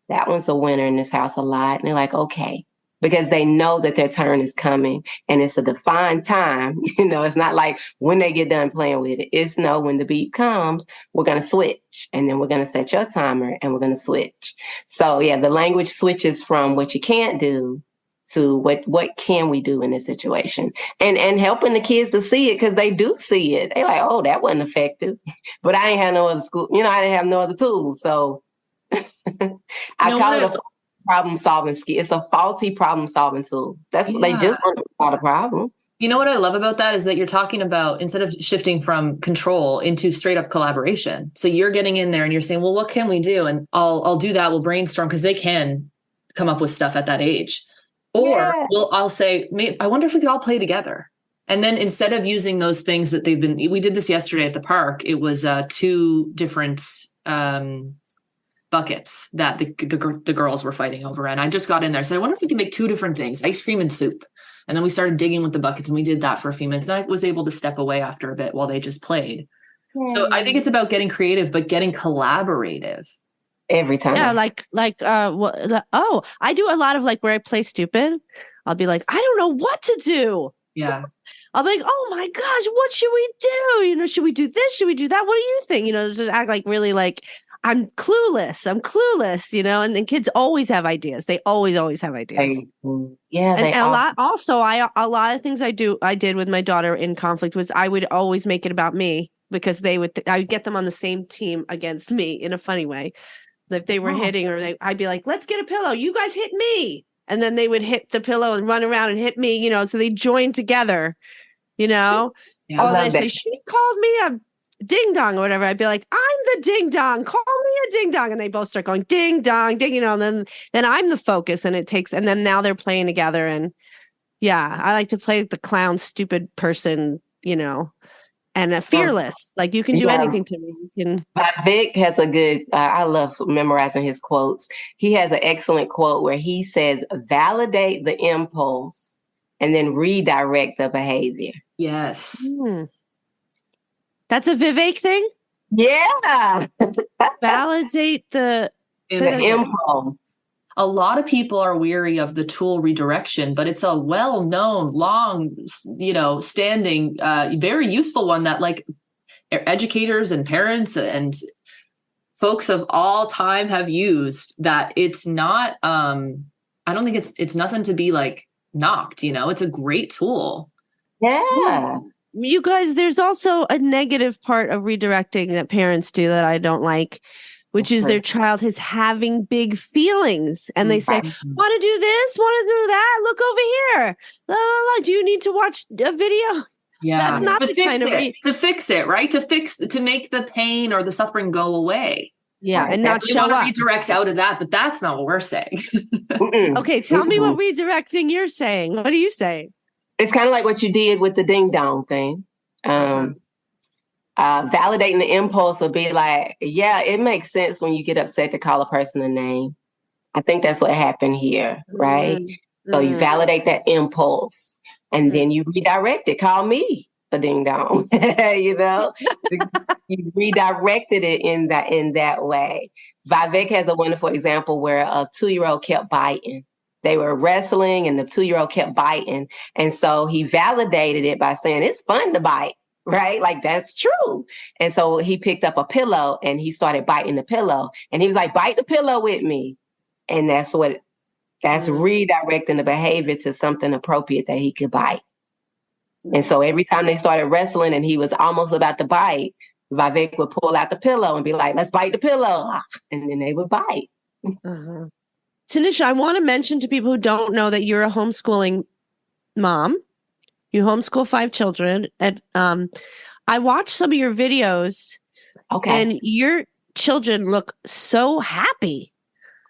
That one's a winner in this house a lot. And they're like, okay. Because they know that their turn is coming and it's a defined time. It's not like when they get done playing with it. It's no, when the beep comes, we're going to switch and then we're going to set your timer and we're going to switch. So yeah, the language switches from what you can't do to what can we do in this situation, and helping the kids to see it, because they do see it. They're like, oh, that wasn't effective, but I ain't have no other school. I didn't have no other tools. So I call it a problem solving skill. It's a faulty problem solving tool. That's what they just want to solve a problem. You know what I love about that is that you're talking about, instead of shifting from control into straight up collaboration. So you're getting in there and you're saying, well, what can we do? And I'll do that. We'll brainstorm, because they can come up with stuff at that age. Or I'll say, I wonder if we could all play together. And then instead of using those things that we did this yesterday at the park. It was 2 different buckets that the girls were fighting over. And I just got in there. So I wonder if we could make 2 different things, ice cream and soup. And then we started digging with the buckets, and we did that for a few minutes. And I was able to step away after a bit while they just played. So I think it's about getting creative, but getting collaborative. Every time. Yeah, I do a lot of where I play stupid. I'll be like, I don't know what to do. Yeah. I'll be like, oh my gosh, what should we do? Should we do this? Should we do that? What do you think? Just act really I'm clueless. And then kids always have ideas. They always have ideas. A lot of things I did with my daughter in conflict was I would always make it about me, because I would get them on the same team against me in a funny way. If they were hitting, I'd be like, let's get a pillow. You guys hit me. And then they would hit the pillow and run around and hit me, so they joined together, Yeah, they say, she called me a ding dong or whatever. I'd be like, I'm the ding dong. Call me a ding dong. And they both start going ding dong, ding, and then I'm the focus, and then now they're playing together. And yeah, I like to play the clown, stupid person, and fearless. You can do anything to me. Vic has a good, I love memorizing his quotes. He has an excellent quote where he says, validate the impulse and then redirect the behavior. Yes. That's a Vivek thing? Yeah. Validate the impulse. A lot of people are weary of the tool redirection, but it's a well-known, long, standing, very useful one that educators and parents and folks of all time have used. That it's not, I don't think it's nothing to be knocked. It's a great tool. Yeah. You guys, there's also a negative part of redirecting that parents do that I don't like, which is their child is having big feelings, and they say, want to do this, want to do that, look over here. La, la, la. Do you need to watch a video? Yeah. That's not the kind of to fix it, right? To make the pain or the suffering go away. Yeah, right. And not show up. Redirect out of that, but that's not what we're saying. Okay, tell me what redirecting you're saying. What are you saying? It's kind of like what you did with the ding dong thing. Validating the impulse would be like, yeah, it makes sense when you get upset to call a person a name. I think that's what happened here, right? So you validate that impulse and then you redirect it. Call me a ding dong, you know? You redirected it in that way. Vivek has a wonderful example where a 2-year-old kept biting. They were wrestling and the 2-year-old kept biting. And so he validated it by saying, it's fun to bite, right? Like, that's true. And so he picked up a pillow and he started biting the pillow. And he was like, bite the pillow with me. And that's redirecting the behavior to something appropriate that he could bite. And so every time they started wrestling and he was almost about to bite, Vivek would pull out the pillow and be like, let's bite the pillow. And then they would bite. Tanisha, I want to mention to people who don't know that you're a homeschooling mom. You homeschool 5 children. And I watched some of your videos. Okay. And your children look so happy.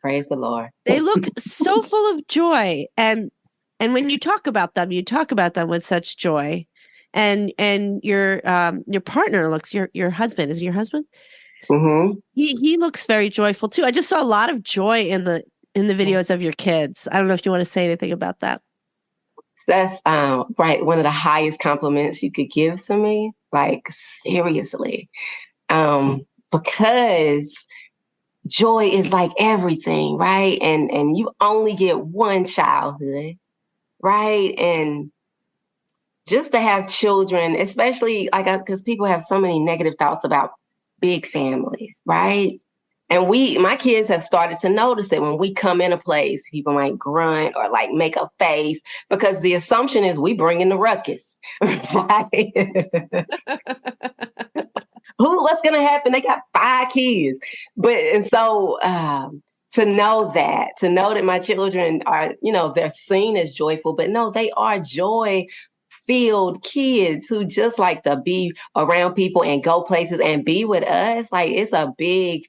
Praise the Lord. They look so full of joy. And when you talk about them with such joy. And your partner looks, your husband, is it your husband? Mm-hmm. He looks very joyful too. I just saw a lot of joy in the videos of your kids. I don't know if you want to say anything about that. That's right. One of the highest compliments you could give to me, like seriously, because joy is like everything, right? And you only get one childhood, right? And just to have children, especially because people have so many negative thoughts about big families, right? And my kids have started to notice that when we come in a place, people might grunt or like make a face because the assumption is we bring in the ruckus, right? What's going to happen? They got 5 kids. And so to know that my children are, they're seen as joyful, but no, they are joy-filled kids who just like to be around people and go places and be with us. Like, it's a big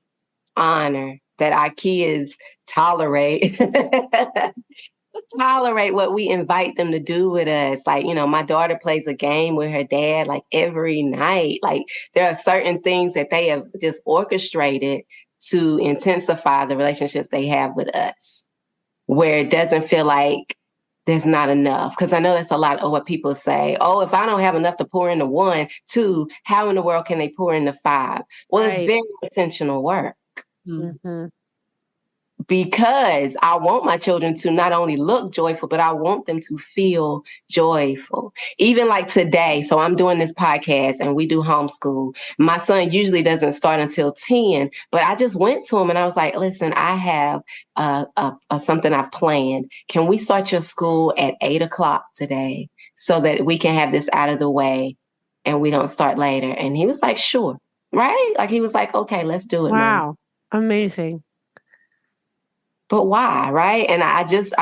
honor that our kids tolerate what we invite them to do with us. Like, my daughter plays a game with her dad like every night. Like, there are certain things that they have just orchestrated to intensify the relationships they have with us, where it doesn't feel like there's not enough. Because I know that's a lot of what people say. Oh, if I don't have enough to pour into 1, 2, how in the world can they pour into 5? Well, It's very intentional work. Mm-hmm. Because I want my children to not only look joyful, but I want them to feel joyful. Even like today, so I'm doing this podcast and we do homeschool. My son usually doesn't start until 10, but I just went to him and I was like, listen, I have something I've planned. Can we start your school at 8:00 today so that we can have this out of the way and we don't start later? And he was like, sure. Right? Like, he was like, okay, let's do it. Wow. Man. Amazing. But why, right? And I just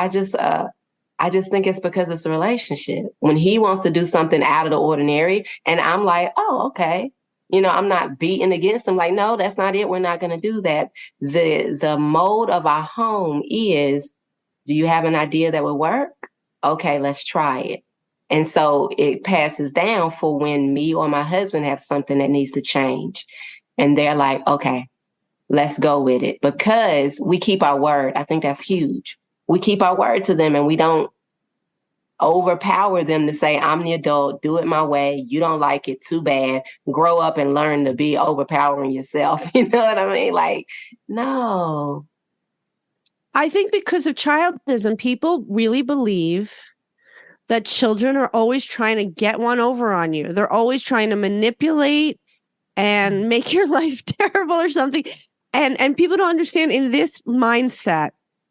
think it's because it's a relationship. When he wants to do something out of the ordinary, and I'm like, oh, okay. I'm not beating against him. Like, no, that's not it. We're not going to do that. The mode of our home is, do you have an idea that would work? Okay, let's try it. And so it passes down for when me or my husband have something that needs to change. And they're like, okay, let's go with it, because we keep our word. I think that's huge. We keep our word to them and we don't overpower them to say, I'm the adult, do it my way. You don't like it, too bad. Grow up and learn to be overpowering yourself. You know what I mean? Like, no. I think because of childism, people really believe that children are always trying to get one over on you. They're always trying to manipulate and make your life terrible or something. And people don't understand, in this mindset,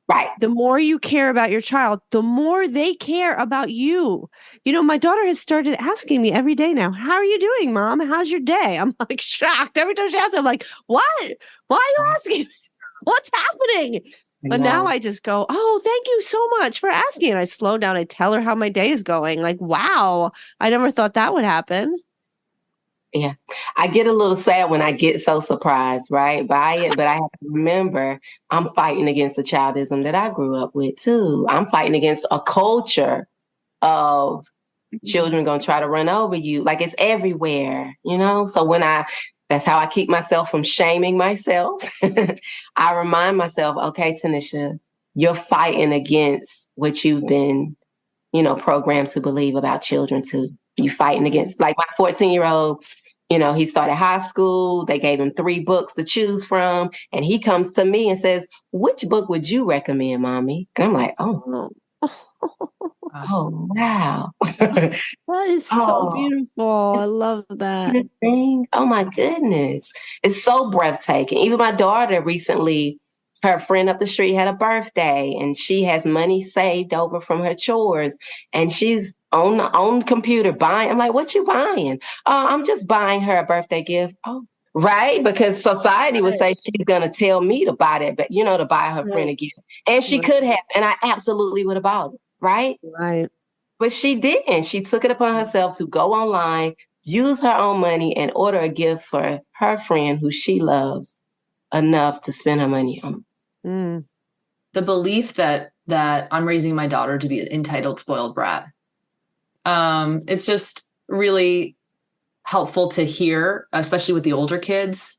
right, the more you care about your child, the more they care about you. My daughter has started asking me every day now, how are you doing, Mom? How's your day? I'm like shocked. Every time she asks, I'm like, what? Why are you asking? What's happening? But now I just go, oh, thank you so much for asking. And I slow down. I tell her how my day is going. Like, wow, I never thought that would happen. Yeah. I get a little sad when I get so surprised, right, by it. But I have to remember I'm fighting against the childism that I grew up with, too. I'm fighting against a culture of children going to try to run over you. Like, it's everywhere, So that's how I keep myself from shaming myself. I remind myself, okay, Tanisha, you're fighting against what you've been, programmed to believe about children too. You fighting against, like my 14-year-old, he started high school. They gave him 3 books to choose from. And he comes to me and says, which book would you recommend, Mommy? And I'm like, oh wow. That is so beautiful. I love that. Oh my goodness. It's so breathtaking. Even my daughter recently, her friend up the street had a birthday and she has money saved over from her chores and she's on the computer buying. I'm like, what you buying? Oh, I'm just buying her a birthday gift. Oh, right. Because society would say she's going to tell me to buy that, but to buy her friend a gift. And she could have, and I absolutely would have bought it. Right. Right. But she didn't. She took it upon herself to go online, use her own money and order a gift for her friend who she loves enough to spend her money on. Mm. The belief that I'm raising my daughter to be an entitled, spoiled brat. It's just really helpful to hear, especially with the older kids,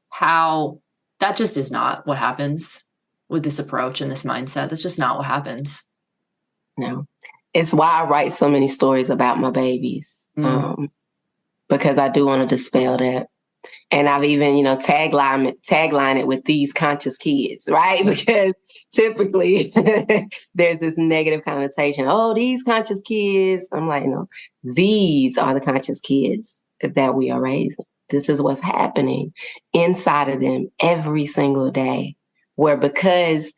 how that just is not what happens with this approach and this mindset. That's just not what happens. No. It's why I write so many stories about my babies, because I do want to dispel that. And I've even, tagline it with these conscious kids, right? Because typically there's this negative connotation. Oh, these conscious kids. I'm like, no, these are the conscious kids that we are raising. This is what's happening inside of them every single day, where because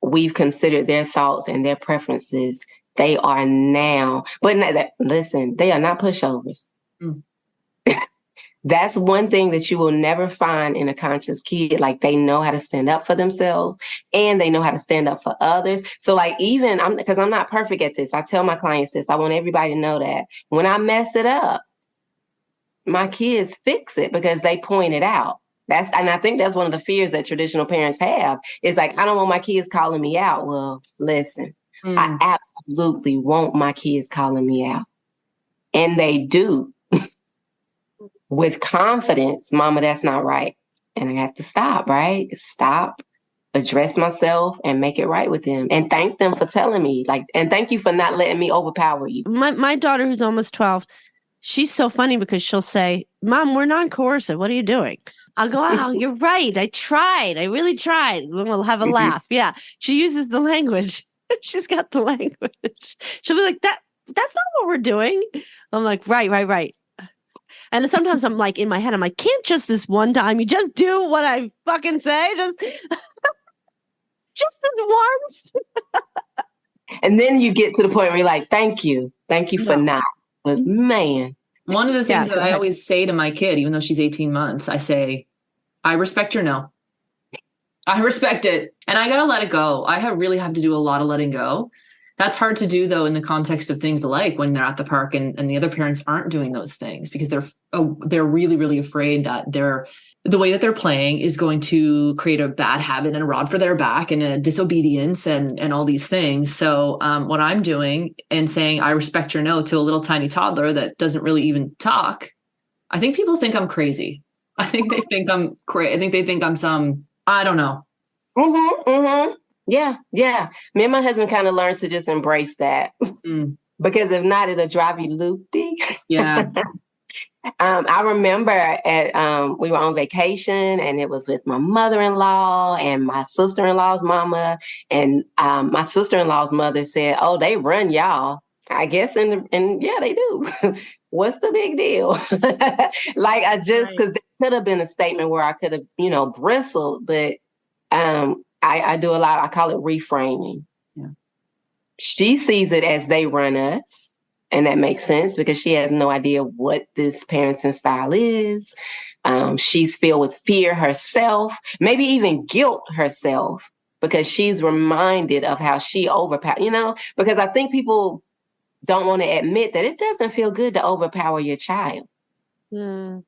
we've considered their thoughts and their preferences, they are now, listen, they are not pushovers. Mm. That's one thing that you will never find in a conscious kid. Like they know how to stand up for themselves and they know how to stand up for others. So like because I'm not perfect at this. I tell my clients this. I want everybody to know that when I mess it up, my kids fix it because they point it out. And I think that's one of the fears that traditional parents have. It's like, I don't want my kids calling me out. Well, listen, I absolutely want my kids calling me out. And they do. With confidence, Mama, that's not right. And I have to stop, right? Stop, address myself and make it right with them. And thank them for telling me, and thank you for not letting me overpower you. My daughter, who's almost 12, she's so funny because she'll say, Mom, we're non-coercive. What are you doing? I'll go, oh, you're right. I tried. I really tried. We'll have a laugh. Yeah. She uses the language. She's got the language. She'll be like, that's not what we're doing. I'm like, right. And sometimes I'm like, in my head, I'm like, can't just this one time you just do what I fucking say? Just this once. And then you get to the point where you're like, thank you for not. But man. One of the things that I always say to my kid, even though she's 18 months, I say, I respect your no. I respect it. And I got to let it go. Really have to do a lot of letting go. That's hard to do, though, in the context of things like when they're at the park and the other parents aren't doing those things because they're really, really afraid that the way that they're playing is going to create a bad habit and a rod for their back and a disobedience and all these things. So what I'm doing and saying, I respect your no to a little tiny toddler that doesn't really even talk. I think people think I'm crazy. I think they think I'm crazy. I think they think I'm I don't know. Yeah. Me and my husband kind of learned to just embrace that because if not, it'll drive you loopy. Yeah. I remember we were on vacation and it was with my mother-in-law and my sister-in-law's mama. And my sister-in-law's mother said, oh, they run y'all. I guess. And yeah, they do. What's the big deal? Because there could have been a statement where I could have, bristled, but I do a lot. I call it reframing. Yeah. She sees it as they run us. And that makes sense because she has no idea what this parenting style is. She's filled with fear herself, maybe even guilt herself, because she's reminded of how she overpowered, because I think people don't want to admit that it doesn't feel good to overpower your child. Mm.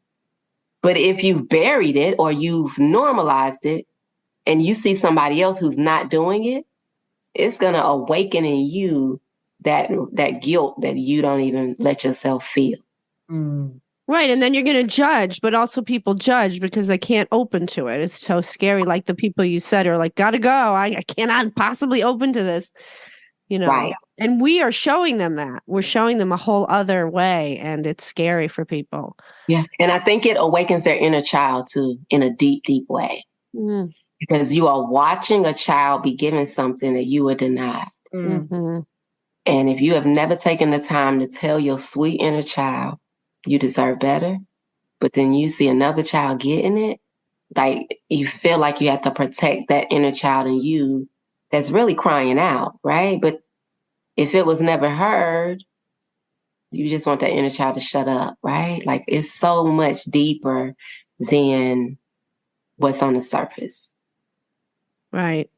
But if you've buried it or you've normalized it and you see somebody else who's not doing it, it's going to awaken in you that guilt that you don't even let yourself feel. Mm. Right. And then you're going to judge, but also people judge because they can't open to it. It's so scary. Like the people you said are like, gotta go. I cannot possibly open to this, Right. And we are showing them that. We're showing them a whole other way. And it's scary for people. Yeah. And I think it awakens their inner child too, in a deep, deep way. Mm. Because you are watching a child be given something that you were denied. Mm-hmm. And if you have never taken the time to tell your sweet inner child, you deserve better, but then you see another child getting it, like you feel like you have to protect that inner child in you that's really crying out, right? But if it was never heard, you just want that inner child to shut up, right? Like it's so much deeper than what's on the surface. Right.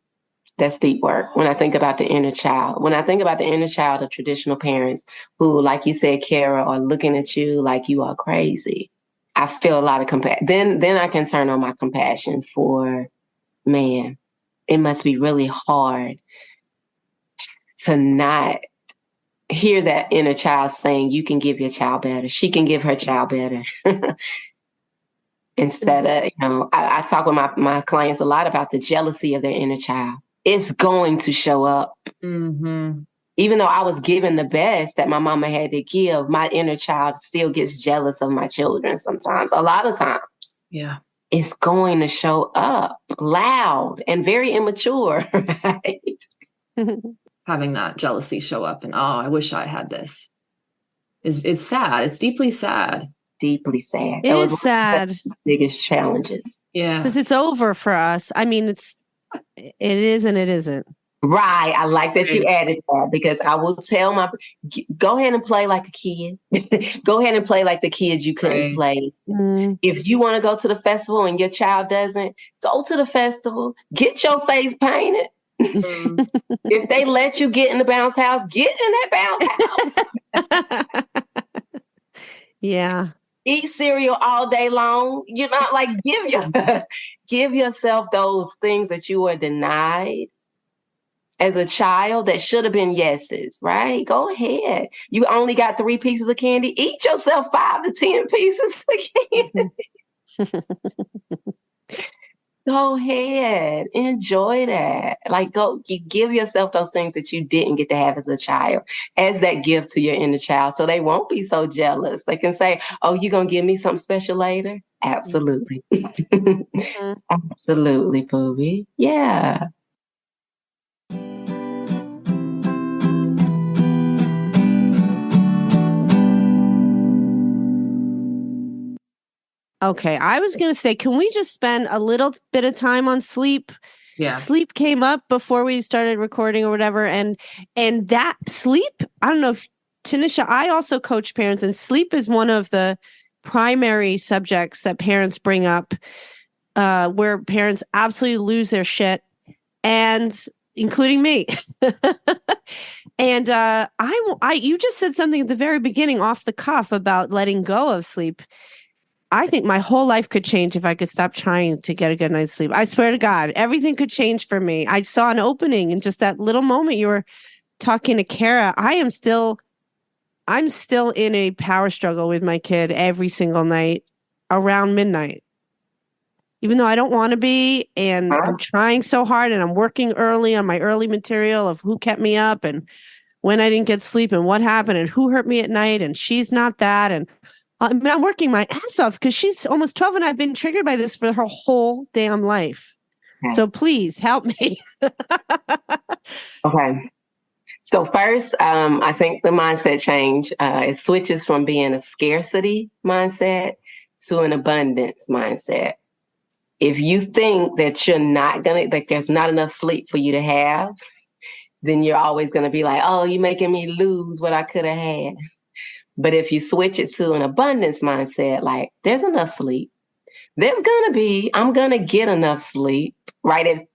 That's deep work. When I think about the inner child, of traditional parents who, like you said, Kara, are looking at you like you are crazy, I feel a lot of compassion. Then I can turn on my compassion for, man, it must be really hard to not hear that inner child saying, you can give your child better. She can give her child better. Instead of, I talk with my clients a lot about the jealousy of their inner child. It's going to show up. Mm-hmm. Even though I was given the best that my mama had to give, my inner child still gets jealous of my children sometimes, a lot of times. Yeah. It's going to show up loud and very immature, right? Having that jealousy show up and, I wish I had this. It's sad. It's deeply sad. Deeply sad. It is sad. One of the biggest challenges. Yeah. Because it's over for us. I mean, it is and it isn't. Right. I like that you added that because I will tell go ahead and play like a kid. Go ahead and play like the kids you couldn't play. Mm. If you want to go to the festival and your child doesn't, go to the festival. Get your face painted. Mm. If they let you get in the bounce house, get in that bounce house. Yeah. Eat cereal all day long. Like give yourself those things that you were denied as a child that should have been yeses, right? Go ahead. You only got 3 pieces of candy. Eat yourself 5 to 10 pieces of candy. Go ahead. Enjoy that. Like you give yourself those things that you didn't get to have as a child as that gift to your inner child. So they won't be so jealous. They can say, oh, you going to give me something special later? Absolutely. Mm-hmm. Absolutely, Booby. Yeah. Okay, I was going to say, can we just spend a little bit of time on sleep? Yeah. Sleep came up before we started recording or whatever. And that sleep, I don't know if Tanisha, I also coach parents, and sleep is one of the primary subjects that parents bring up, where parents absolutely lose their shit, and including me. And you just said something at the very beginning off the cuff about letting go of sleep. I think my whole life could change if I could stop trying to get a good night's sleep. I swear to God, everything could change for me. I saw an opening in just that little moment you were talking to Kara. I'm still in a power struggle with my kid every single night around midnight. Even though I don't want to be, and I'm trying so hard, and I'm working early on my early material of who kept me up and when I didn't get sleep and what happened and who hurt me at night, and she's not that, and I'm working my ass off because she's almost 12 and I've been triggered by this for her whole damn life. Okay. So please help me. Okay. So first, I think the mindset change, it switches from being a scarcity mindset to an abundance mindset. If you think that you're not there's not enough sleep for you to have, then you're always going to be like, oh, you're making me lose what I could have had. But if you switch it to an abundance mindset, like there's enough sleep, I'm going to get enough sleep, right?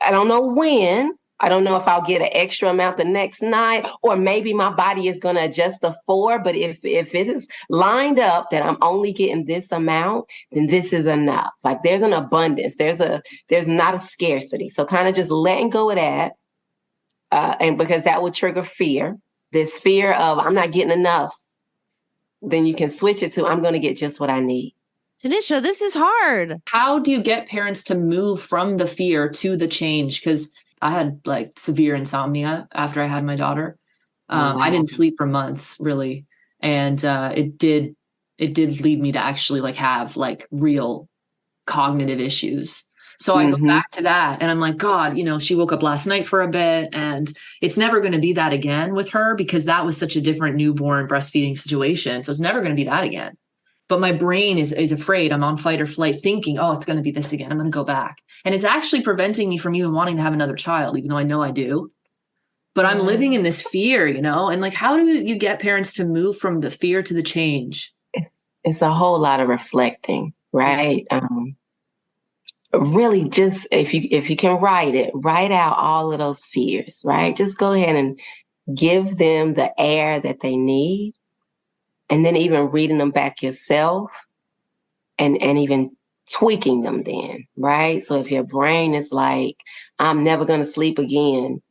I don't know when, I don't know if I'll get an extra amount the next night, or maybe my body is going to adjust to 4. But if it is lined up that I'm only getting this amount, then this is enough. Like there's an abundance, there's not a scarcity. So kind of just letting go of that. And because that would trigger fear, this fear of I'm not getting enough. then you can switch it to, I'm going to get just what I need. Tanisha, this is hard. How do you get parents to move from the fear to the change? Because I had like severe insomnia after I had my daughter. Wow. I didn't sleep for months, really. And it did lead me to actually like have like real cognitive issues. So I go back to that and I'm like, God, she woke up last night for a bit and it's never going to be that again with her because that was such a different newborn breastfeeding situation. So it's never going to be that again. But my brain is afraid. I'm on fight or flight thinking, oh, it's going to be this again. I'm going to go back. And it's actually preventing me from even wanting to have another child, even though I know I do. But I'm living in this fear, and like, how do you get parents to move from the fear to the change? It's a whole lot of reflecting, right? Really just, if you can write out all of those fears, right? Just go ahead and give them the air that they need. And then even reading them back yourself and even tweaking them then, right? So if your brain is like, I'm never going to sleep again,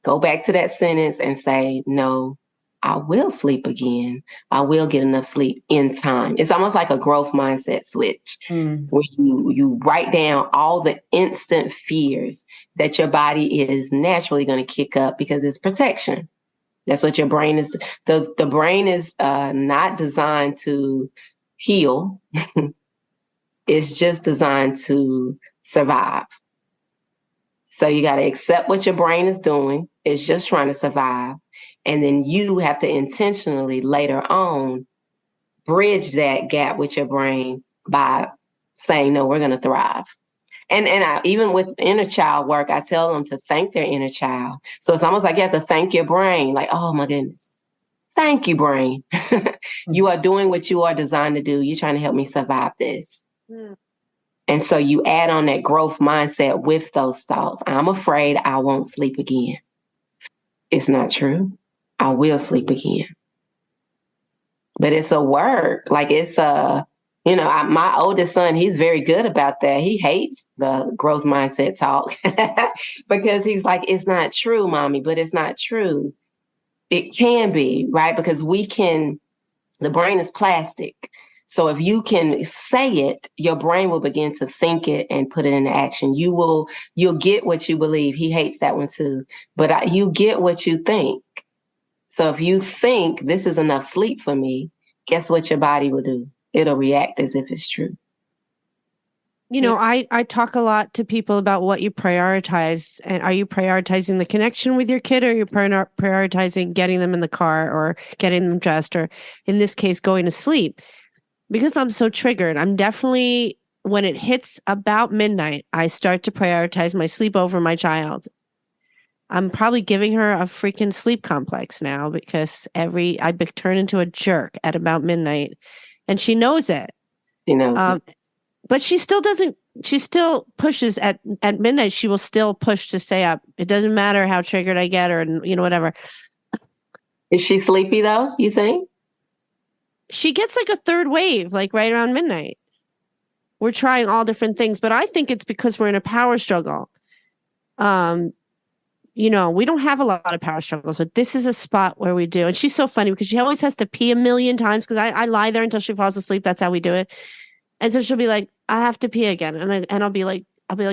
go back to that sentence and say, no, I will sleep again. I will get enough sleep in time. It's almost like a growth mindset switch where you write down all the instant fears that your body is naturally going to kick up because it's protection. That's what your brain is. The brain is not designed to heal. It's just designed to survive. So you got to accept what your brain is doing. It's just trying to survive. And then you have to intentionally later on bridge that gap with your brain by saying, no, we're going to thrive. And even with inner child work, I tell them to thank their inner child. So it's almost like you have to thank your brain. Like, oh my goodness. Thank you, brain. You are doing what you are designed to do. You're trying to help me survive this. And so you add on that growth mindset with those thoughts. I'm afraid I won't sleep again. It's not true. I will sleep again. But it's a work. Like it's my oldest son, he's very good about that. He hates the growth mindset talk because he's like, it's not true, mommy, but it's not true. It can be, right? Because the brain is plastic. So if you can say it, your brain will begin to think it and put it into action. You'll get what you believe. He hates that one too, but you get what you think. So if you think this is enough sleep for me, guess what your body will do? It'll react as if it's true. I talk a lot to people about what you prioritize. And are you prioritizing the connection with your kid, or are you prioritizing getting them in the car or getting them dressed, or in this case, going to sleep? Because I'm so triggered, I'm definitely, when it hits about midnight, I start to prioritize my sleep over my child. I'm probably giving her a freaking sleep complex now because I turn into a jerk at about midnight. And she knows it. But she still doesn't, she still pushes at midnight. She will still push to stay up. It doesn't matter how triggered I get or, whatever. Is she sleepy though, you think? She gets like a third wave, like right around midnight. We're trying all different things, but I think it's because we're in a power struggle. We don't have a lot of power struggles, but this is a spot where we do. And she's so funny because she always has to pee a million times because I lie there until she falls asleep. That's how we do it. And so she'll be like, I have to pee again. And I'll be like,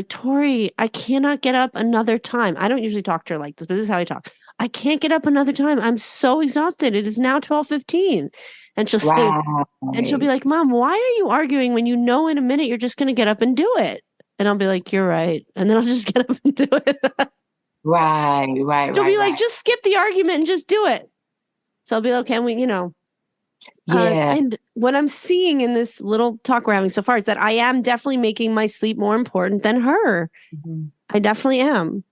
Tori, I cannot get up another time. I don't usually talk to her like this, but this is how I talk. I can't get up another time. I'm so exhausted. It is now 12:15. And she'll say, and she'll be like, Mom, why are you arguing when in a minute you're just going to get up and do it? And I'll be like, you're right. And then I'll just get up and do it. Right. She'll be like, just skip the argument and just do it. So I'll be like, can we, Yeah. And what I'm seeing in this little talk we're having so far is that I am definitely making my sleep more important than her. I definitely am.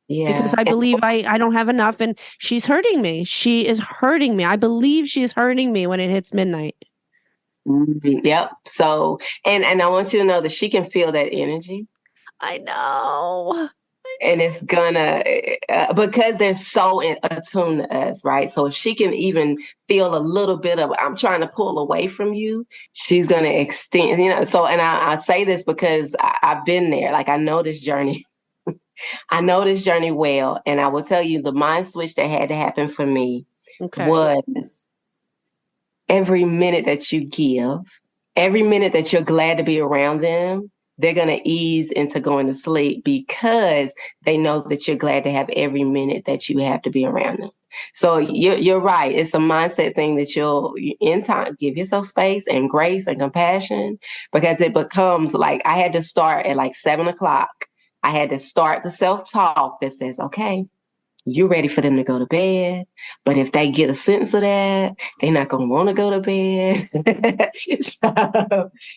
Yeah. Because I believe I don't have enough and she's hurting me. She is hurting me. I believe she is hurting me when it hits midnight. Yep. So, and I want you to know that she can feel that energy. I know. And it's gonna, because they're so attuned to us, right? So if she can even feel a little bit of, I'm trying to pull away from you, she's gonna extend, so, and I say this because I've been there. Like, I know this journey. I know this journey well. And I will tell you the mind switch that had to happen for me was, every minute that you give, every minute that you're glad to be around them, they're going to ease into going to sleep because they know that you're glad to have every minute that you have to be around them. So you're right. It's a mindset thing that you'll, in time, give yourself space and grace and compassion, because it becomes like, I had to start at like 7:00. I had to start the self-talk that says, okay, you're ready for them to go to bed. But if they get a sense of that, they're not going to want to go to bed.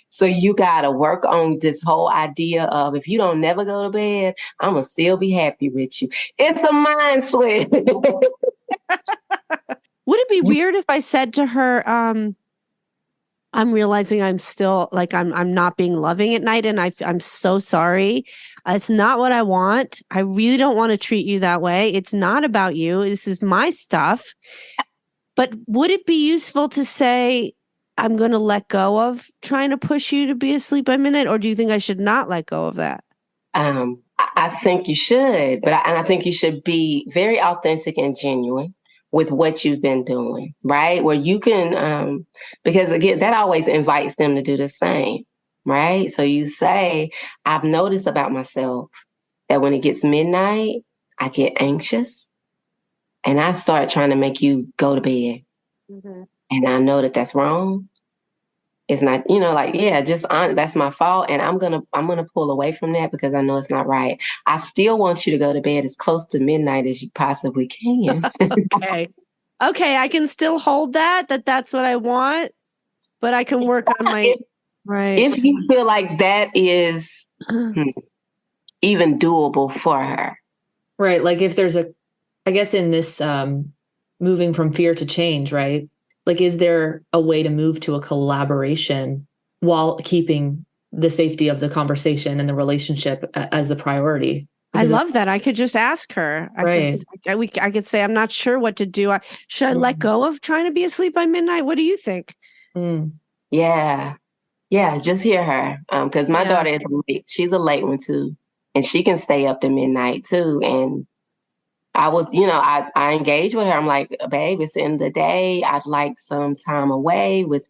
so you got to work on this whole idea of, if you don't never go to bed, I'm going to still be happy with you. It's a mind switch. Would it be weird if I said to her, I'm realizing I'm still like, I'm not being loving at night, and I'm so sorry. It's not what I want. I really don't want to treat you that way. It's not about you. This is my stuff. But would it be useful to say, I'm going to let go of trying to push you to be asleep by midnight? Or do you think I should not let go of that? I think you should, but I think you should be very authentic and genuine with what you've been doing, right? Where you can, because again, that always invites them to do the same, right? So you say, I've noticed about myself that when it gets midnight, I get anxious and I start trying to make you go to bed. Mm-hmm. And I know that that's wrong. It's not, that's my fault. And I'm going to pull away from that because I know it's not right. I still want you to go to bed as close to midnight as you possibly can. Okay. I can still hold that's what I want, but I can work on my, right. If you feel like that is even doable for her. Right. Like if there's I guess in this moving from fear to change, right? Like, is there a way to move to a collaboration while keeping the safety of the conversation and the relationship as the priority? Because I love that. I could just ask her. I could say, I'm not sure what to do. Should I let go of trying to be asleep by midnight? What do you think? Yeah. Yeah, just hear her. Because my daughter is late. She's a late one too. And she can stay up to midnight too. And I was, I engage with her. I'm like, babe, it's the end of the day. I'd like some time away with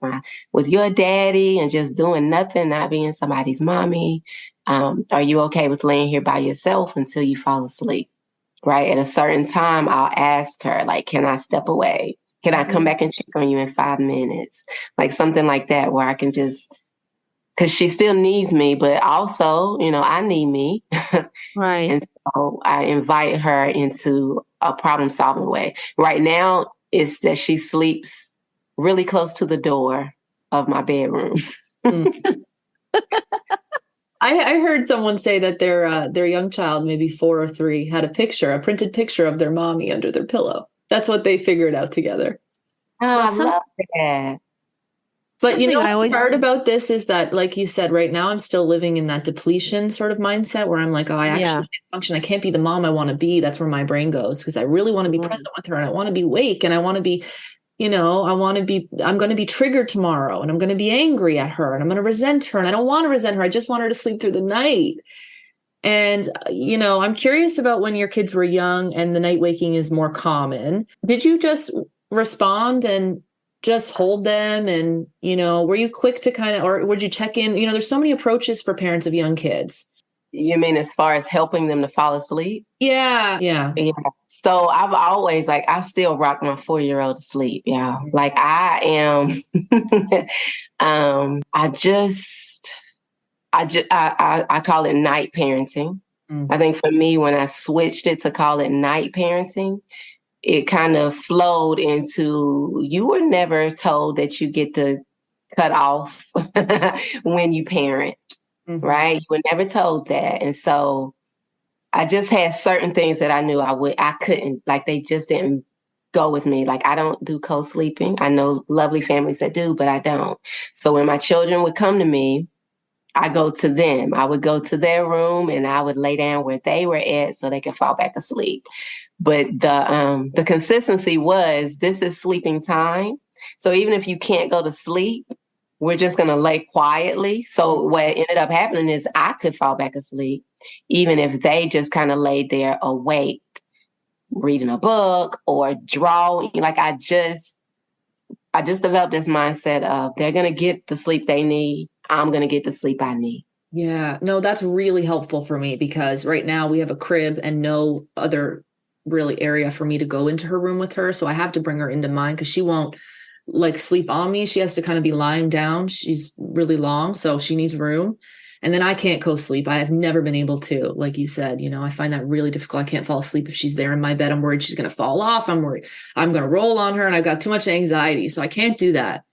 your daddy and just doing nothing, not being somebody's mommy. Are you okay with laying here by yourself until you fall asleep? Right. At a certain time, I'll ask her, like, can I step away? Can I come back and check on you in 5 minutes? Like something like that, where I can just, because she still needs me, but also, I need me. Right. And so I invite her into a problem solving way. Right now, it's that she sleeps really close to the door of my bedroom. I heard someone say that their young child, maybe 4 or 3, had a printed picture of their mommy under their pillow. That's what they figured out together. Oh, I love that. But what's hard about this is that, like you said, right now I'm still living in that depletion sort of mindset where I'm like, oh, I actually can't function. I can't be the mom I want to be. That's where my brain goes, because I really want to be present with her, and I want to be awake, and I want to be, I'm going to be triggered tomorrow, and I'm going to be angry at her, and I'm going to resent her, and I don't want to resent her. I just want her to sleep through the night. And, I'm curious about when your kids were young and the night waking is more common. Did you just respond and just hold them? And, were you quick to or would you check in? There's so many approaches for parents of young kids. You mean as far as helping them to fall asleep? Yeah. So I've always, I still rock my 4-year-old to sleep. Yeah. Like I am, I call it night parenting. I think for me, when I switched it to call it night parenting, it kind of flowed into, you were never told that you get to cut off when you parent, right? You were never told that. And so I just had certain things that I knew I couldn't, they just didn't go with me. Like I don't do co-sleeping. I know lovely families that do, but I don't. So when my children would come to me, I go to them. I would go to their room and I would lay down where they were at so they could fall back asleep. But the consistency was, this is sleeping time. So even if you can't go to sleep, we're just going to lay quietly. So what ended up happening is I could fall back asleep, even if they just kind of laid there awake, reading a book or drawing. I just developed this mindset of they're going to get the sleep they need. I'm going to get the sleep I need. Yeah, no, that's really helpful for me because right now we have a crib and no other really area for me to go into her room with her. So I have to bring her into mine because she won't like sleep on me. She has to kind of be lying down. She's really long, so she needs room. And then I can't co-sleep. I have never been able to, like you said, I find that really difficult. I can't fall asleep if she's there in my bed. I'm worried she's going to fall off. I'm worried I'm going to roll on her and I've got too much anxiety. So I can't do that.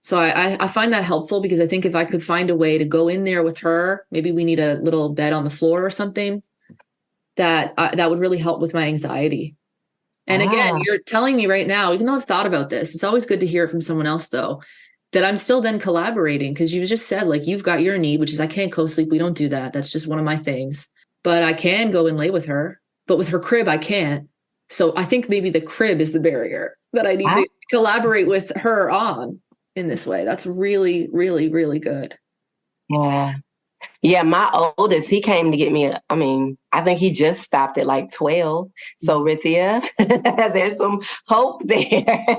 So I find that helpful because I think if I could find a way to go in there with her, maybe we need a little bed on the floor or something that would really help with my anxiety. And again, you're telling me right now, even though I've thought about this, it's always good to hear it from someone else though, that I'm still then collaborating because you just said like, you've got your need, which is I can't co-sleep. We don't do that. That's just one of my things, but I can go and lay with her, but with her crib, I can't. So I think maybe the crib is the barrier that I need to collaborate with her on in this way. That's really, really, really good. Yeah. Yeah, my oldest, he came to get me. I think he just stopped at like 12. So, Rithia, there's some hope there.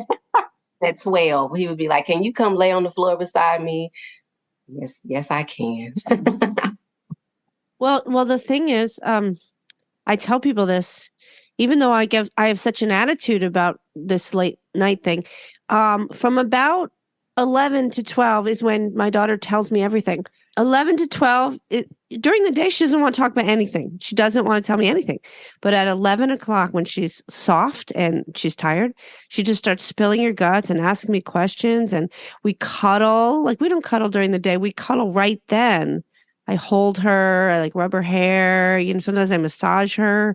At 12, he would be like, "Can you come lay on the floor beside me?" Yes, I can. Well, the thing is, I tell people this, even though I have such an attitude about this late night thing. From about 11 to 12 is when my daughter tells me everything. 11 to 12, during the day, she doesn't want to talk about anything. She doesn't want to tell me anything. But at 11 o'clock, when she's soft and she's tired, she just starts spilling her guts and asking me questions. And we cuddle. Like, we don't cuddle during the day. We cuddle right then. I hold her. I like rub her hair. Sometimes I massage her.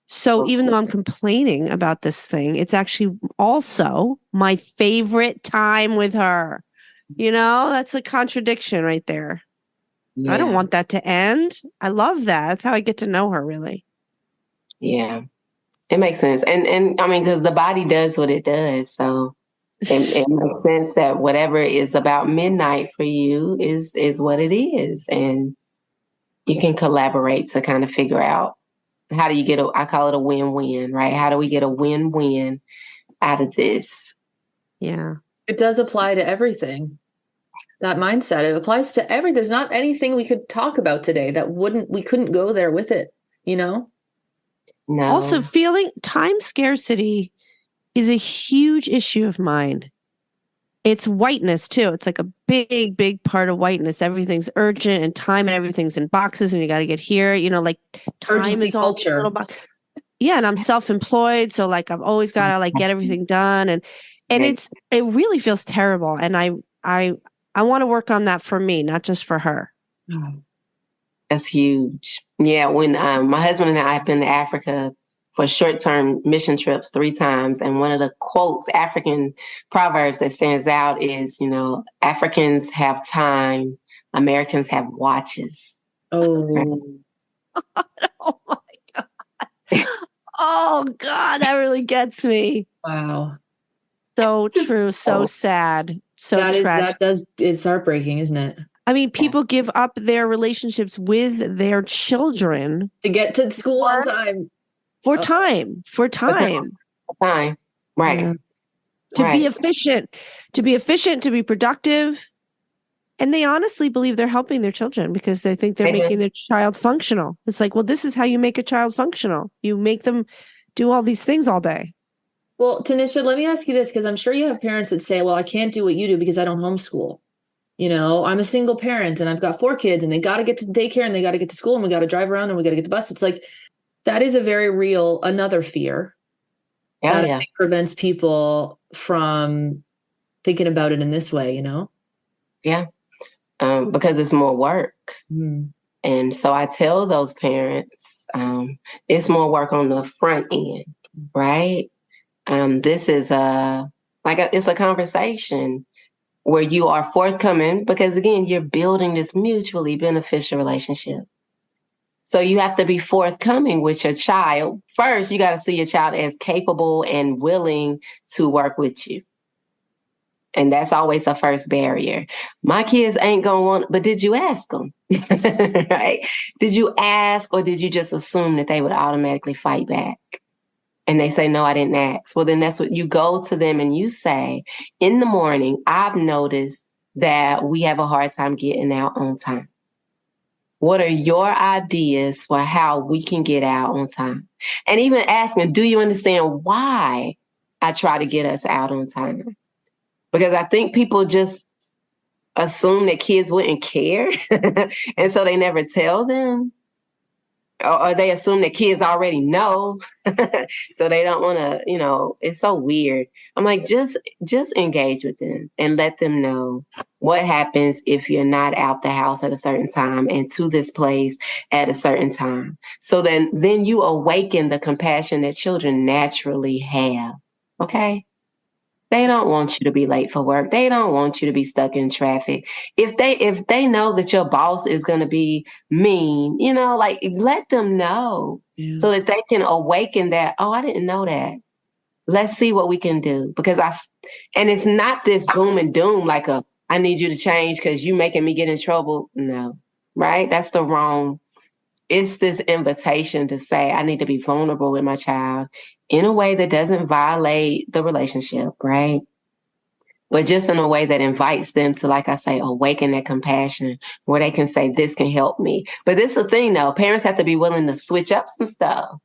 So even though I'm complaining about this thing, it's actually also my favorite time with her. That's a contradiction right there. Yeah. I don't want that to end. I love that. That's how I get to know her, really. Yeah, it makes sense. And because the body does what it does. So it makes sense that whatever is about midnight for you is what it is. And you can collaborate to kind of figure out how do you get I call it a win-win, right? How do we get a win-win out of this? Yeah. It does apply to everything. That mindset, it applies to everything. There's not anything we could talk about today that we couldn't go there with it, No. Also, feeling time scarcity is a huge issue of mine. It's whiteness too. It's like a big, big part of whiteness. Everything's urgent and time and everything's in boxes and you got to get here. Like time urgency is all culture. Yeah. And I'm self-employed. So like, I've always got to like get everything done. And it really feels terrible. And I want to work on that for me, not just for her. That's huge. Yeah. When my husband and I have been to Africa for short-term mission trips 3 times. And one of the quotes, African proverbs that stands out is, Africans have time, Americans have watches. Oh. Oh my God. Oh God, that really gets me. Wow. So true. So sad. So tragic. It's heartbreaking, isn't it? I mean, people give up their relationships with their children to get to school on time. For time. Right. Yeah. To be efficient, to be productive. And they honestly believe they're helping their children because they think they're making their child functional. It's like, well, this is how you make a child functional. You make them do all these things all day. Well, Tanisha, let me ask you this, because I'm sure you have parents that say, well, I can't do what you do because I don't homeschool. I'm a single parent and I've got 4 kids and they got to get to daycare and they got to get to school and we got to drive around and we got to get the bus. It's like, that is a very real, another fear that I think prevents people from thinking about it in this way, Yeah. Because it's more work. Mm. And so I tell those parents, it's more work on the front end, right? This is it's a conversation where you are forthcoming because again, you're building this mutually beneficial relationship. So you have to be forthcoming with your child. First, you got to see your child as capable and willing to work with you. And that's always the first barrier. My kids ain't going to want, but did you ask them? Right? Did you ask or did you just assume that they would automatically fight back? And they say, no, I didn't ask. Well, then that's what you go to them and you say, in the morning, I've noticed that we have a hard time getting out on time. What are your ideas for how we can get out on time? And even asking, do you understand why I try to get us out on time? Because I think people just assume that kids wouldn't care. And so they never tell them. Or they assume that kids already know. So they don't want to, it's so weird. I'm like, just engage with them and let them know what happens if you're not out the house at a certain time and to this place at a certain time. So then you awaken the compassion that children naturally have. Okay? They don't want you to be late for work. They don't want you to be stuck in traffic. If they know that your boss is going to be mean, let them know so that they can awaken that, oh, I didn't know that. Let's see what we can do. And it's not this boom and doom like I need you to change because you're making me get in trouble. No, right? That's the wrong. It's this invitation to say, I need to be vulnerable with my child in a way that doesn't violate the relationship, right? But just in a way that invites them to, like I say, awaken that compassion where they can say, this can help me. But this is the thing, though. Parents have to be willing to switch up some stuff.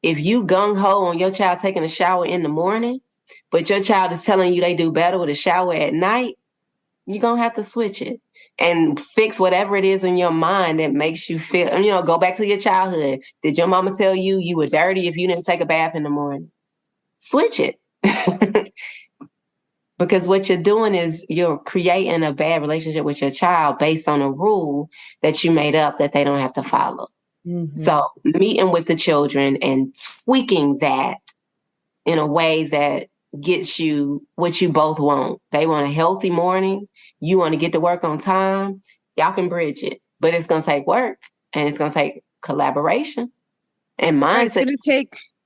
If you gung-ho on your child taking a shower in the morning, but your child is telling you they do better with a shower at night, you're going to have to switch it and fix whatever it is in your mind that makes you feel, go back to your childhood. Did your mama tell you you were dirty if you didn't take a bath in the morning? Switch it. Because what you're doing is you're creating a bad relationship with your child based on a rule that you made up that they don't have to follow. Mm-hmm. So meeting with the children and tweaking that in a way that gets you what you both want. They want a healthy morning. You want to get to work on time. Y'all can bridge it, but it's going to take work and it's going to take collaboration and mindset.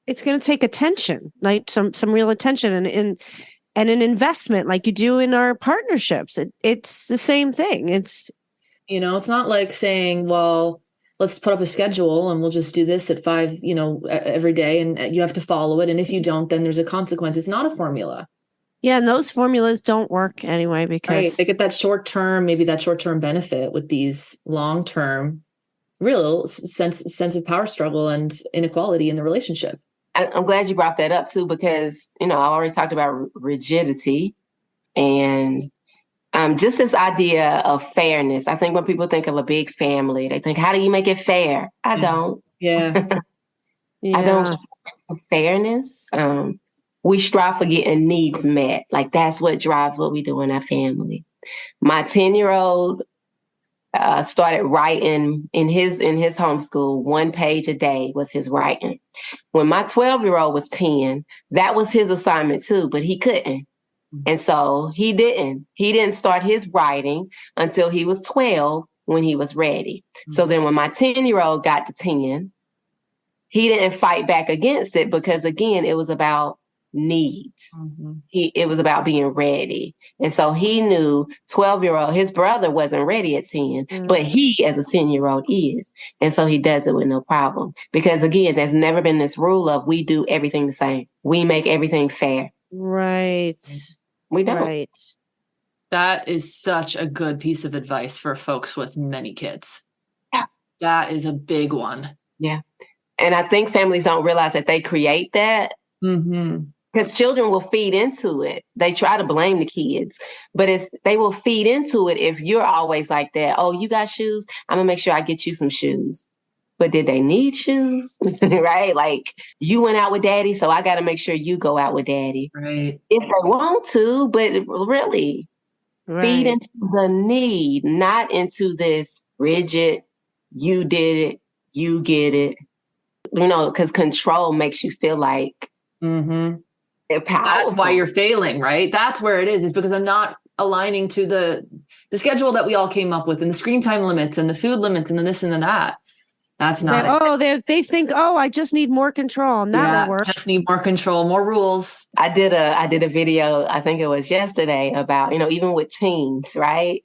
It's going to take attention, like some real attention and an investment like you do in our partnerships. It's the same thing. It's not like saying, well, let's put up a schedule and we'll just do this at 5, every day. And you have to follow it. And if you don't, then there's a consequence. It's not a formula. Yeah. And those formulas don't work anyway, because they get that short-term benefit with these long-term real sense of power struggle and inequality in the relationship. I'm glad you brought that up too, because, I already talked about rigidity and just this idea of fairness. I think when people think of a big family, they think, how do you make it fair? I don't. Yeah. I don't. Fairness. We strive for getting needs met. Like that's what drives what we do in our family. My 10-year-old started writing in his homeschool. 1 page a day was his writing. When my 12-year-old was 10, that was his assignment too, but he couldn't. And so he didn't start his writing until he was 12 when he was ready. Mm-hmm. So then when my 10-year-old got to 10, he didn't fight back against it because again, it was about needs. Mm-hmm. It was about being ready. And so he knew 12-year-old, his brother wasn't ready at 10, mm-hmm. but he as a 10-year-old is. And so he does it with no problem. Because again, there's never been this rule of we do everything the same. We make everything fair. Right. We don't. Right. That is such a good piece of advice for folks with many kids. Yeah. That is a big one. Yeah. And I think families don't realize that they create that. Mm-hmm. Because children will feed into it. They try to blame the kids, but they will feed into it if you're always like that. Oh, you got shoes? I'm going to make sure I get you some shoes. But did they need shoes? Right? Like you went out with daddy, so I got to make sure you go out with daddy. Right. If they want to, but really feed into the need, not into this rigid, you did it, you get it. Because control makes you feel like mm-hmm. That's why you're failing, right? That's where it is because I'm not aligning to the schedule that we all came up with and the screen time limits and the food limits and the this and the that. That's not they think, I just need more control and that will work. Just need more control, more rules. I did a video, I think it was yesterday, about, even with teens, right?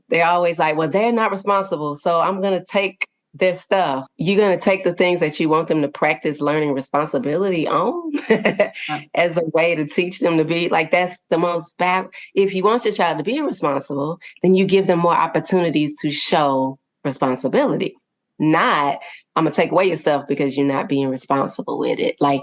They're always like, well, they're not responsible. So I'm going to take their stuff. You're going to take the things that you want them to practice learning responsibility on as a way to teach them to be like, that's the most bad. If you want your child to be responsible, then you give them more opportunities to show responsibility. Not, I'm going to take away your stuff because you're not being responsible with it. Like,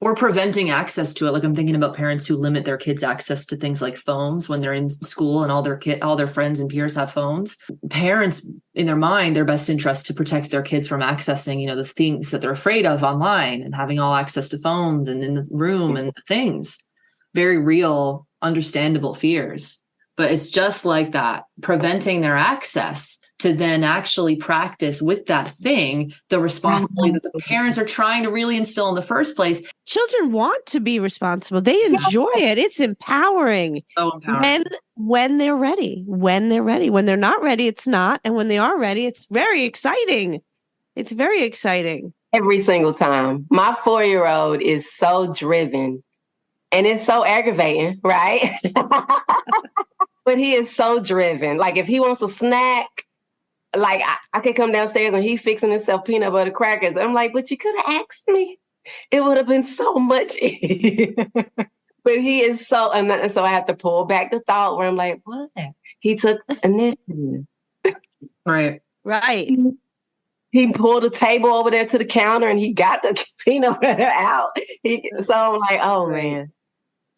or preventing access to it. Like, I'm thinking about parents who limit their kids' access to things like phones when they're in school and all their friends and peers have phones. Parents, in their mind, their best interest to protect their kids from accessing, the things that they're afraid of online and having all access to phones and in the room and the things. Very real, understandable fears. But it's just like that, preventing their access to then actually practice with that thing, the responsibility that the parents are trying to really instill in the first place. Children want to be responsible. They enjoy it. It's empowering. So empowering. When they're ready. When they're not ready, it's not. And when they are ready, it's very exciting. It's very exciting. Every single time. My 4-year-old is so driven and it's so aggravating, right? But he is so driven. Like, if he wants a snack, like, I could come downstairs and he's fixing himself peanut butter crackers. I'm like, but you could have asked me. It would have been so much easier. But he is so, and so I have to pull back the thought where I'm like, what? He took initiative. Right. He pulled a table over there to the counter and he got the peanut butter out. So I'm like, oh, man,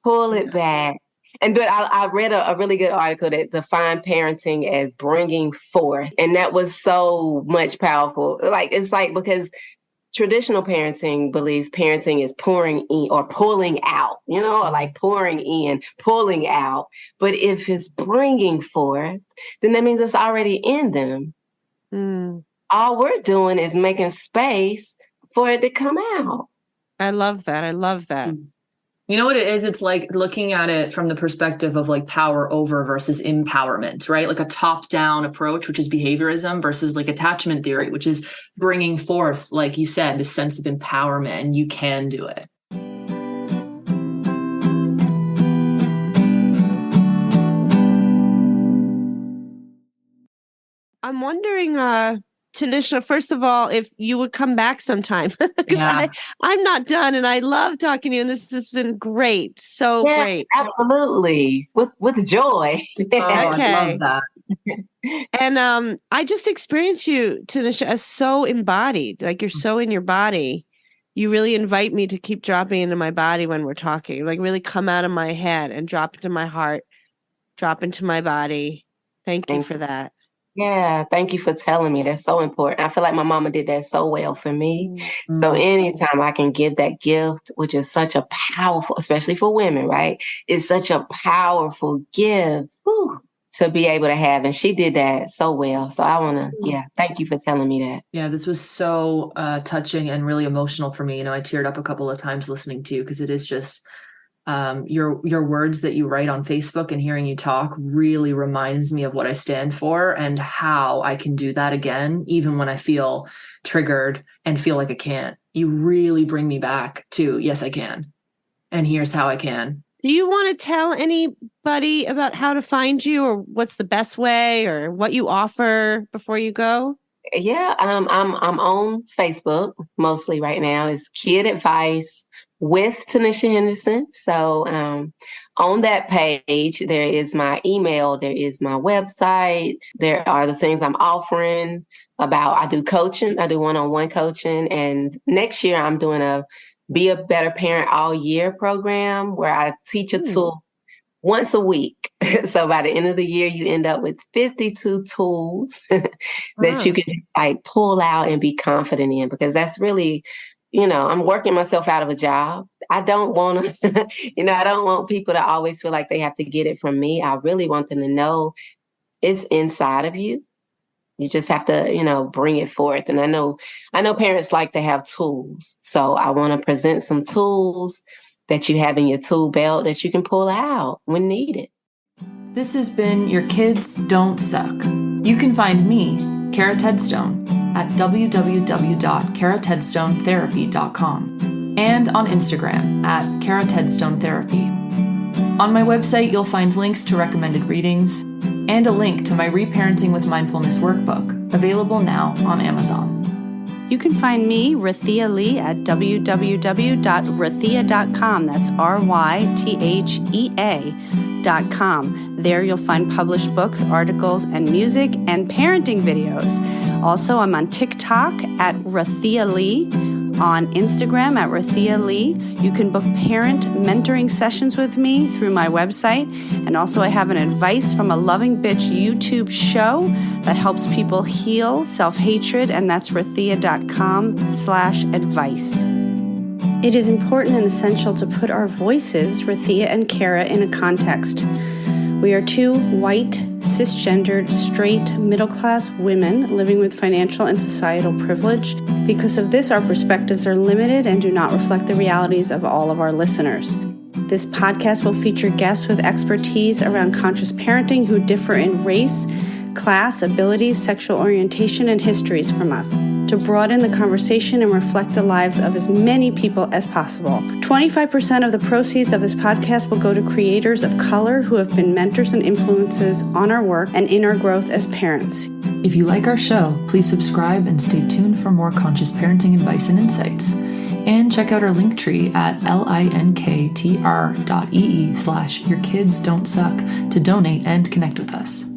pull it back. But I read a really good article that defined parenting as bringing forth. And that was so much powerful. Like, it's like, because traditional parenting believes parenting is pouring in or pulling out, or like pouring in, pulling out. But if it's bringing forth, then that means it's already in them. All we're doing is making space for it to come out. I love that. You know what it is? It's like looking at it from the perspective of like power over versus empowerment, right? Like a top-down approach, which is behaviorism, versus like attachment theory, which is bringing forth, like you said, this sense of empowerment, and you can do it. I'm wondering, Tanisha, first of all, if you would come back sometime, because I'm not done, and I love talking to you, and this has been great. So great. Absolutely. With joy. Okay. I love that. And I just experienced you, Tanisha, as so embodied, like you're so in your body. You really invite me to keep dropping into my body when we're talking, like really come out of my head and drop into my heart, drop into my body. Thank you for that. Yeah, thank you for telling me. That's so important. I feel like my mama did that so well for me. So anytime I can give that gift, which is such a powerful, especially for women, right? It's such a powerful gift to be able to have. And she did that so well. So I want to, thank you for telling me that. Yeah, this was so touching and really emotional for me. I teared up a couple of times listening to you, because it is just your words that you write on Facebook and hearing you talk really reminds me of what I stand for and how I can do that again, even when I feel triggered and feel like I can't. You really bring me back to, yes, I can. And here's how I can. Do you want to tell anybody about how to find you, or what's the best way, or what you offer before you go? Yeah, I'm on Facebook mostly right now. It's Kid Advice with Tanisha Henderson. So on that page, there is my email, there is my website, there are the things I'm offering about. I do coaching, I do one-on-one coaching, and next year I'm doing a Be a Better Parent All Year program where I teach a tool once a week. So by the end of the year, you end up with 52 tools that you can just like pull out and be confident in, because that's really, I'm working myself out of a job. I don't want to, I don't want people to always feel like they have to get it from me. I really want them to know it's inside of you. You just have to, bring it forth. And I know parents like to have tools. So I want to present some tools that you have in your tool belt that you can pull out when needed. This has been Your Kids Don't Suck. You can find me, Kara Tedstone, at www.karatedstonetherapy.com and on Instagram at Kara Tedstone Therapy. On my website, you'll find links to recommended readings and a link to my Reparenting with Mindfulness workbook, Available now on Amazon. You can find me, Rathia Lee, at www.rathia.com. That's RYTHEA.com. There you'll find published books, articles, and music, and parenting videos. Also, I'm on TikTok at Rathia Lee, on Instagram at Rathia Lee. You can book parent mentoring sessions with me through my website. And also I have an Advice from a Loving Bitch YouTube show that helps people heal self-hatred, and that's rathia.com/advice. It is important and essential to put our voices, Rathia and Kara, in a context. We are two white, cisgendered, straight, middle-class women living with financial and societal privilege. Because of this, our perspectives are limited and do not reflect the realities of all of our listeners. This podcast will feature guests with expertise around conscious parenting who differ in race, class, abilities, sexual orientation, and histories from us, to broaden the conversation and reflect the lives of as many people as possible. 25% of the proceeds of this podcast will go to creators of color who have been mentors and influences on our work and in our growth as parents. If you like our show, please subscribe and stay tuned for more conscious parenting advice and insights. And check out our link tree at linktr.ee/yourkidsdon'tsuck to donate and connect with us.